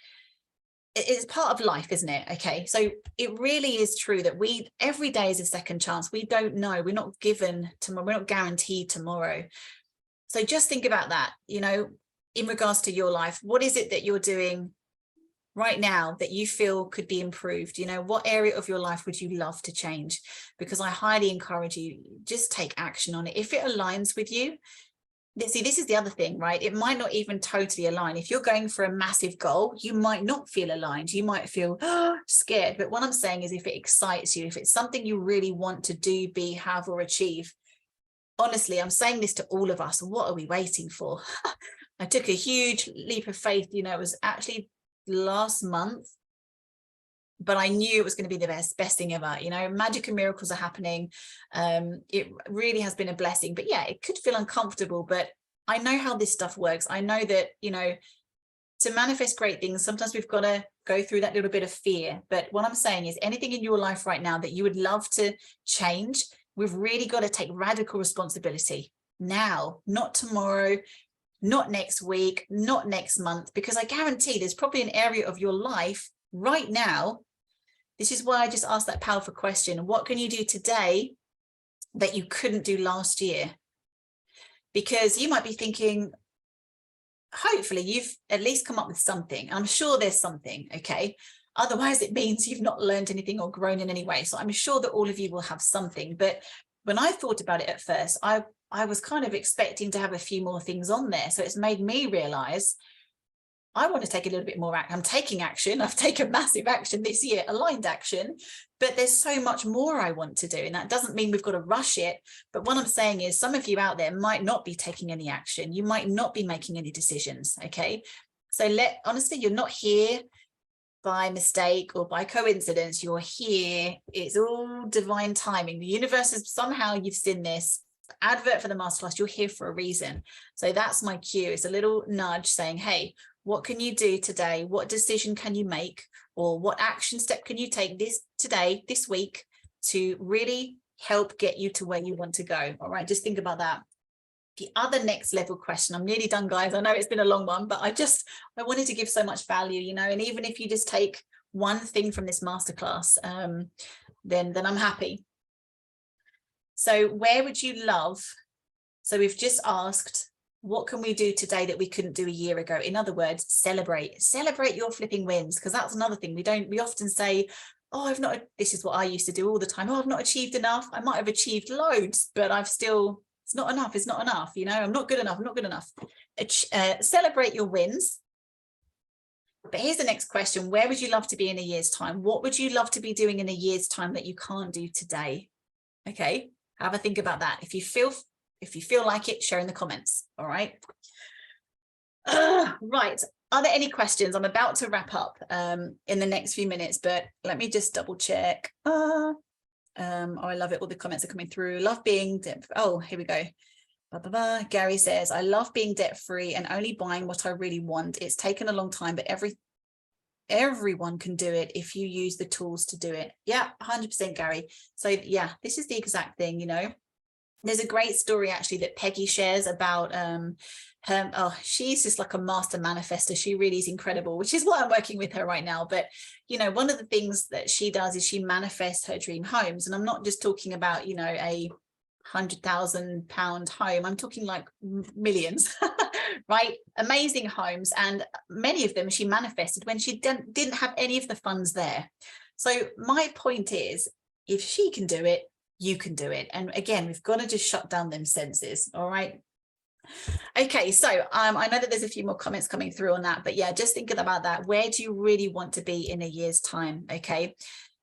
it's part of life, isn't it? Okay, so it really is true that every day is a second chance. We don't know, we're not given tomorrow, we're not guaranteed tomorrow. So just think about that, you know, in regards to your life. What is it that you're doing right now that you feel could be improved? You know, what area of your life would you love to change? Because I highly encourage you, just take action on it. If it aligns with you, see, this is the other thing, right? It might not even totally align. If you're going for a massive goal, you might not feel aligned. You might feel scared. But what I'm saying is, if it excites you, if it's something you really want to do, be, have, or achieve, honestly, I'm saying this to all of us. What are we waiting for? I took a huge leap of faith. You know, it was actually last month, but I knew it was going to be the best thing ever. You know, magic and miracles are happening. It really has been a blessing. But yeah, it could feel uncomfortable, but I know how this stuff works. I know that, you know, to manifest great things, sometimes we've got to go through that little bit of fear. But what I'm saying is, anything in your life right now that you would love to change, we've really got to take radical responsibility now, not tomorrow, not next week, not next month, because I guarantee there's probably an area of your life right now. This is why I just asked that powerful question. What can you do today that you couldn't do last year? Because you might be thinking, hopefully you've at least come up with something. I'm sure there's something, okay? Otherwise it means you've not learned anything or grown in any way. So I'm sure that all of you will have something. But when I thought about it at first, I was kind of expecting to have a few more things on there. So it's made me realize I want to take a little bit more action. I'm taking action. I've taken massive action this year, aligned action, but there's so much more I want to do. And that doesn't mean we've got to rush it. But what I'm saying is, some of you out there might not be taking any action. You might not be making any decisions. Okay. So honestly, you're not here by mistake or by coincidence. You're here. It's all divine timing. The universe is somehow, you've seen this advert for the masterclass. You're here for a reason. So that's my cue. It's a little nudge saying, hey, what can you do today? What decision can you make? Or what action step can you take this week to really help get you to where you want to go? All right, just think about that. The other next level question, I'm nearly done, guys. I know it's been a long one, but I wanted to give so much value, you know, and even if you just take one thing from this masterclass, then I'm happy. So where would you love? So we've just asked, what can we do today that we couldn't do a year ago? In other words, celebrate your flipping wins, because that's another thing. We often say, oh, this is what I used to do all the time. Oh, I've not achieved enough. I might have achieved loads, but it's not enough. It's not enough. You know, I'm not good enough. I'm not good enough. Celebrate your wins. But here's the next question. Where would you love to be in a year's time? What would you love to be doing in a year's time that you can't do today? Okay. Have a think about that. If you feel like it, share in the comments. All right. Right. Are there any questions? I'm about to wrap up in the next few minutes, but let me just double check. Oh, I love it. All the comments are coming through. Love being debt. Oh, here we go. Gary says, I love being debt free and only buying what I really want. It's taken a long time, but everyone can do it if you use the tools to do it. Yeah, 100%, Gary. So yeah, this is the exact thing, you know. There's a great story actually that Peggy shares about her. Oh, she's just like a master manifester. She really is incredible, which is why I'm working with her right now. But you know, one of the things that she does is she manifests her dream homes. And I'm not just talking about, you know, a £100,000 home. I'm talking like millions, right? Amazing homes. And many of them she manifested when she didn't have any of the funds there. So my point is, if she can do it, you can do it. And again, we've got to just shut down them senses. All right. Okay. So I know that there's a few more comments coming through on that, but yeah, just thinking about that. Where do you really want to be in a year's time? Okay.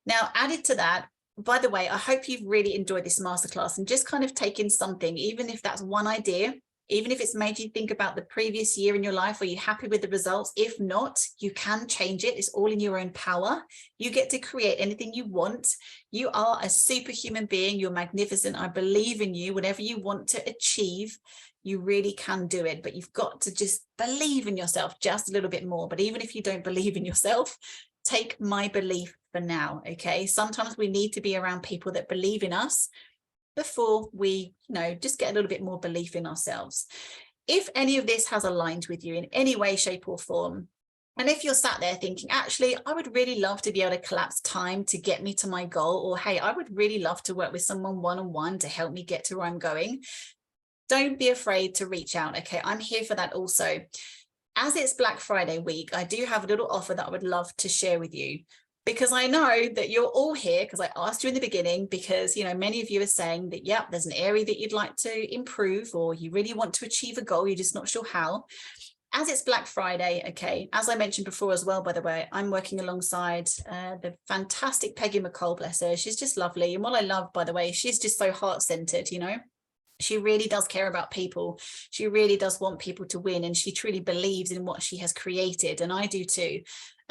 Now, added to that, by the way, I hope you've really enjoyed this masterclass and just kind of taken something, even if that's one idea, even if it's made you think about the previous year in your life. Are you happy with the results? If not, you can change it. It's all in your own power. You get to create anything you want. You are a superhuman being. You're magnificent. I believe in you. Whatever you want to achieve, you really can do it, but you've got to just believe in yourself just a little bit more. But even if you don't believe in yourself, take my belief for now. Okay. Sometimes we need to be around people that believe in us before we, you know, just get a little bit more belief in ourselves. If any of this has aligned with you in any way, shape or form, And if you're sat there thinking, actually, I would really love to be able to collapse time to get me to my goal, or hey, I would really love to work with someone one-on-one to help me get to where I'm going, don't be afraid to reach out. Okay, I'm here for that also. As it's Black Friday week, I do have a little offer that I would love to share with you, because I know that you're all here because I asked you in the beginning, because, you know, many of you are saying that, yeah, there's an area that you'd like to improve, or you really want to achieve a goal, you're just not sure how. As it's Black Friday, okay, as I mentioned before as well, by the way, I'm working alongside the fantastic Peggy McCall, bless her. She's just lovely. And what I love, by the way, she's just so heart-centered, you know. She really does care about people. She really does want people to win, and she truly believes in what she has created. And I do too.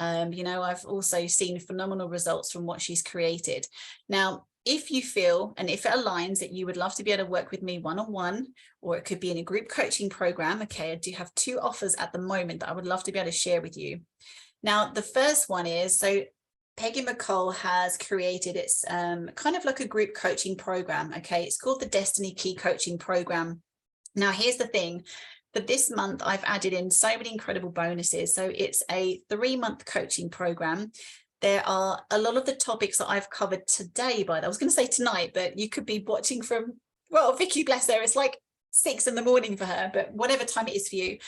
You know, I've also seen phenomenal results from what she's created. Now, if you feel, and if it aligns, that you would love to be able to work with me one-on-one, or it could be in a group coaching program, okay, I do have 2 offers at the moment that I would love to be able to share with you. Now, the first one is, so Peggy McCall has created, it's kind of like a group coaching program, okay, it's called the Destiny Key Coaching Program. Now, here's the thing. For this month, I've added in so many incredible bonuses. So it's a 3-month coaching program. There are a lot of the topics that I've covered today, I was going to say tonight, but you could be watching from, well, Vicky, bless her, it's like 6 in the morning for her, but whatever time it is for you.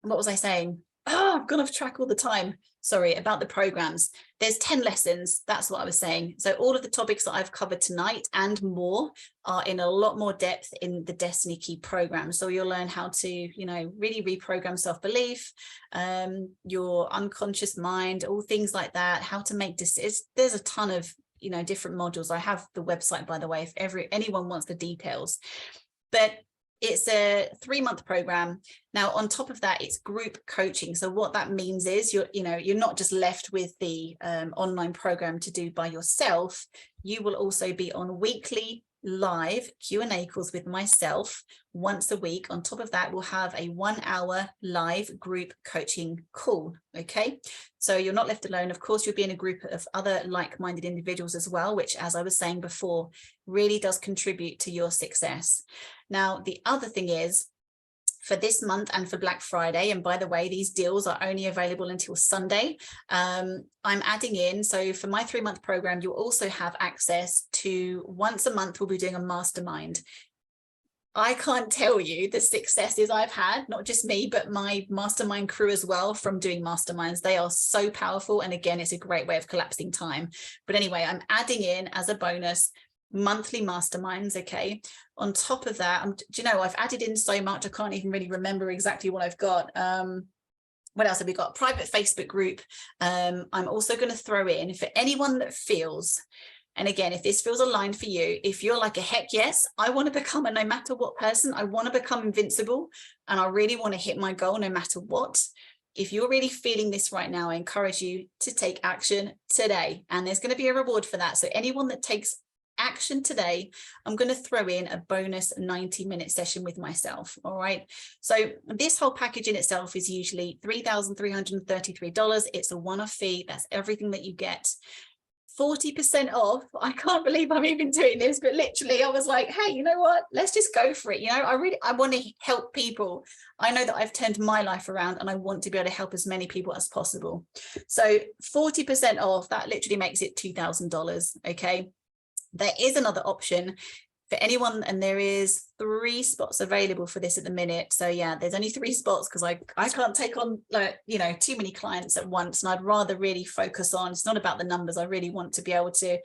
What was I saying? Oh, I've gone off track all the time. Sorry, about the programs. There's 10 lessons. That's what I was saying. So all of the topics that I've covered tonight and more are in a lot more depth in the Destiny Key program. So you'll learn how to, you know, really reprogram self-belief, your unconscious mind, all things like that, how to make decisions. There's a ton of, you know, different modules. I have the website, by the way, if anyone wants the details. But it's a 3-month program. Now, on top of that, it's group coaching. So what that means is you're not just left with the online program to do by yourself. You will also be on weekly live Q&A calls with myself once a week. On top of that, we'll have a 1-hour live group coaching call. Okay, so you're not left alone. Of course, you'll be in a group of other like-minded individuals as well, which, as I was saying before, really does contribute to your success. Now, the other thing is, for this month and for Black Friday, and by the way, these deals are only available until Sunday, I'm adding in, so for my 3-month program, you'll also have access to, once a month, we'll be doing a mastermind. I can't tell you the successes I've had, not just me, but my mastermind crew as well, from doing masterminds. They are so powerful. And again, it's a great way of collapsing time. But anyway, I'm adding in as a bonus monthly masterminds. Okay, on top of that, do you know, I've added in so much I can't even really remember exactly what I've got. What else have we got? Private Facebook group. I'm also going to throw in, for anyone that feels, and again, if this feels aligned for you, if you're like a heck yes, I want to become a no matter what person, I want to become invincible, and I really want to hit my goal no matter what. If you're really feeling this right now, I encourage you to take action today, and there's going to be a reward for that. So anyone that takes action today, I'm going to throw in a bonus 90-minute session with myself. All right, so this whole package in itself is usually $3,333. It's a one-off fee. That's everything that you get. 40% off. I can't believe I'm even doing this, but literally I was like, hey, you know what, let's just go for it. You know, I want to help people. I know that I've turned my life around, and I want to be able to help as many people as possible. So 40% off, that literally makes it $2,000. Okay, there is another option for anyone, and there is 3 spots available for this at the minute. So yeah, there's only 3 spots because I can't take on, like, you know, too many clients at once, and I'd rather really focus on, it's not about the numbers. I really want to be able to,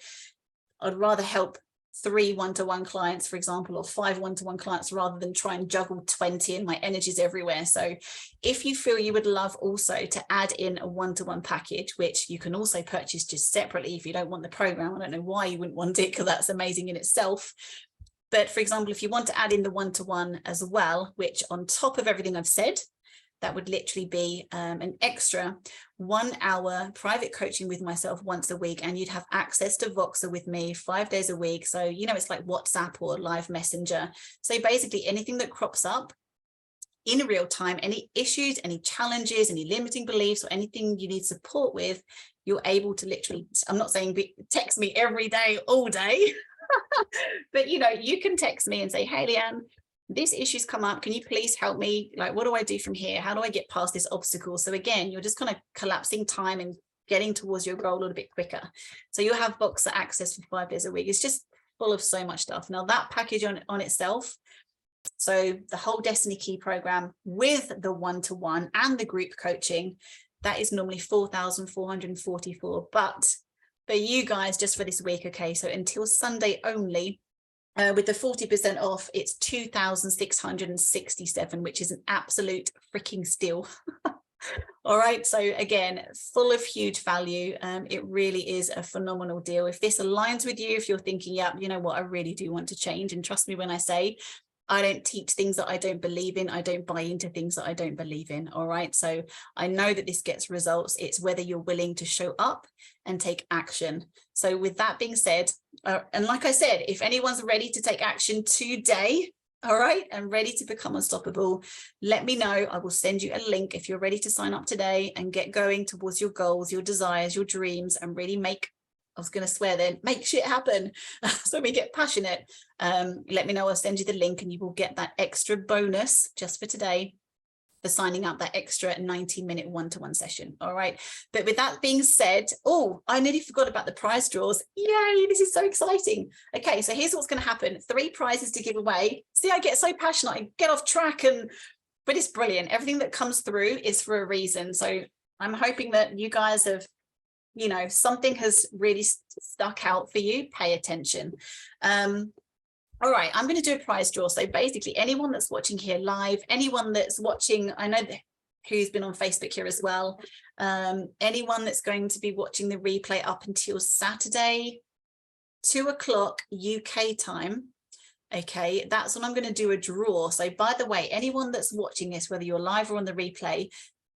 I'd rather help 3 one-to-one clients, for example, or 5 one-to-one clients, rather than try and juggle 20, and my energy's everywhere. So if you feel you would love also to add in a one-to-one package, which you can also purchase just separately if you don't want the program, I don't know why you wouldn't want it, because that's amazing in itself. But for example, if you want to add in the one-to-one as well, which on top of everything I've said, that would literally be an extra 1-hour private coaching with myself once a week. And you'd have access to Voxer with me 5 days a week. So, you know, it's like WhatsApp or live messenger. So basically anything that crops up in real time, any issues, any challenges, any limiting beliefs, or anything you need support with, you're able to literally, I'm not saying text me every day, all day, but you know, you can text me and say, hey, Leanne, this issue's come up. Can you please help me? Like, what do I do from here? How do I get past this obstacle? So again, you're just kind of collapsing time and getting towards your goal a little bit quicker. So you'll have Boxer access for 5 days a week. It's just full of so much stuff. Now that package on itself, so the whole Destiny Key program with the one-to-one and the group coaching, that is normally 4,444. But for you guys, just for this week, okay, so until Sunday only, with the 40% off, it's 2,667, which is an absolute freaking steal. All right, so again, full of huge value. It really is a phenomenal deal. If this aligns with you, if you're thinking, yeah, you know what, I really do want to change, and trust me when I say, I don't teach things that I don't believe in. I don't buy into things that I don't believe in. All right. So I know that this gets results. It's whether you're willing to show up and take action. So with that being said, and like I said, if anyone's ready to take action today, all right, and ready to become unstoppable, let me know. I will send you a link if you're ready to sign up today and get going towards your goals, your desires, your dreams, and really make, I was going to swear then, make shit happen. So we get passionate. Let me know. I'll send you the link and you will get that extra bonus just for today for signing up, that extra 90-minute one-to-one session. All right. But with that being said, oh, I nearly forgot about the prize draws. Yay, this is so exciting. Okay, so here's what's going to happen. 3 prizes to give away. See, I get so passionate. I get off track, but it's brilliant. Everything that comes through is for a reason. So I'm hoping that you guys have, you know, something has really stuck out for you. Pay attention. All right, I'm going to do a prize draw. So basically anyone that's watching here live, anyone that's watching, I know who's been on Facebook here as well, anyone that's going to be watching the replay up until Saturday, 2 o'clock UK time. Okay, that's when I'm going to do a draw. So by the way, anyone that's watching this, whether you're live or on the replay,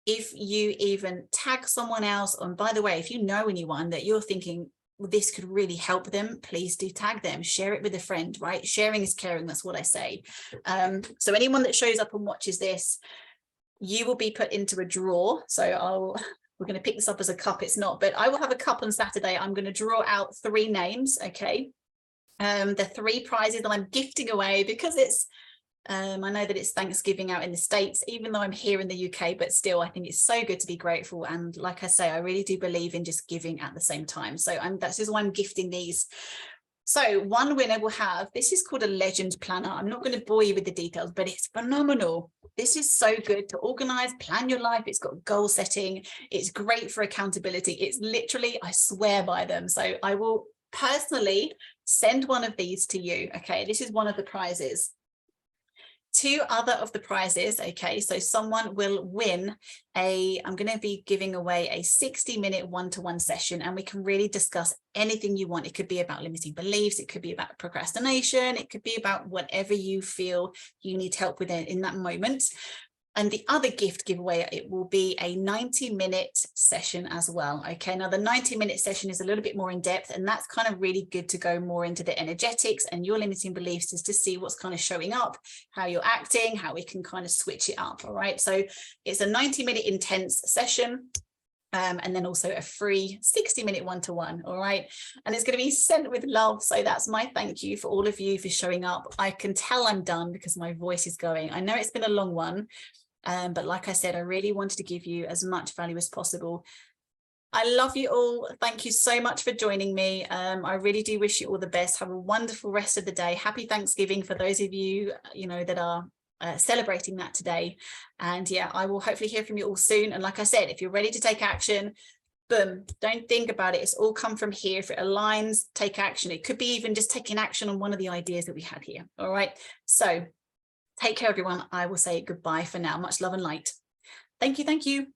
if you even tag someone else, and by the way, if you know anyone that you're thinking, well, this could really help them, please do tag them, share it with a friend, right? Sharing is caring, that's what I say. So anyone that shows up and watches this, you will be put into a draw. So we're going to pick this up as a cup, it's not, but I will have a cup on Saturday. I'm going to draw out 3 names, okay? The 3 prizes that I'm gifting away, because it's I know that it's Thanksgiving out in the States, even though I'm here in the UK, but still, I think it's so good to be grateful. And like I say, I really do believe in just giving at the same time. So that's just why I'm gifting these. So one winner will have, this is called a Legend Planner. I'm not going to bore you with the details, but it's phenomenal. This is so good to organize, plan your life. It's got goal setting. It's great for accountability. It's literally, I swear by them. So I will personally send one of these to you. Okay, this is one of the prizes. 2 other of the prizes, okay, so someone will win I'm going to be giving away a 60-minute one-to-one session, and we can really discuss anything you want. It could be about limiting beliefs, it could be about procrastination, it could be about whatever you feel you need help with in that moment. And the other gift giveaway, it will be a 90-minute session as well. Okay, now the 90-minute session is a little bit more in depth, and that's kind of really good to go more into the energetics and your limiting beliefs, is to see what's kind of showing up, how you're acting, how we can kind of switch it up. All right, so it's a 90-minute intense session. And then also a free 60-minute one-to-one, all right? And it's going to be sent with love. So that's my thank you for all of you for showing up. I can tell I'm done because my voice is going. I know it's been a long one, but like I said, I really wanted to give you as much value as possible. I love you all. Thank you so much for joining me. I really do wish you all the best. Have a wonderful rest of the day. Happy Thanksgiving for those of you, you know, that are celebrating that today. And yeah, I will hopefully hear from you all soon. And like I said, if you're ready to take action, boom, don't think about it. It's all come from here. If it aligns, take action. It could be even just taking action on one of the ideas that we had here. All right. So take care, everyone. I will say goodbye for now. Much love and light. Thank you. Thank you.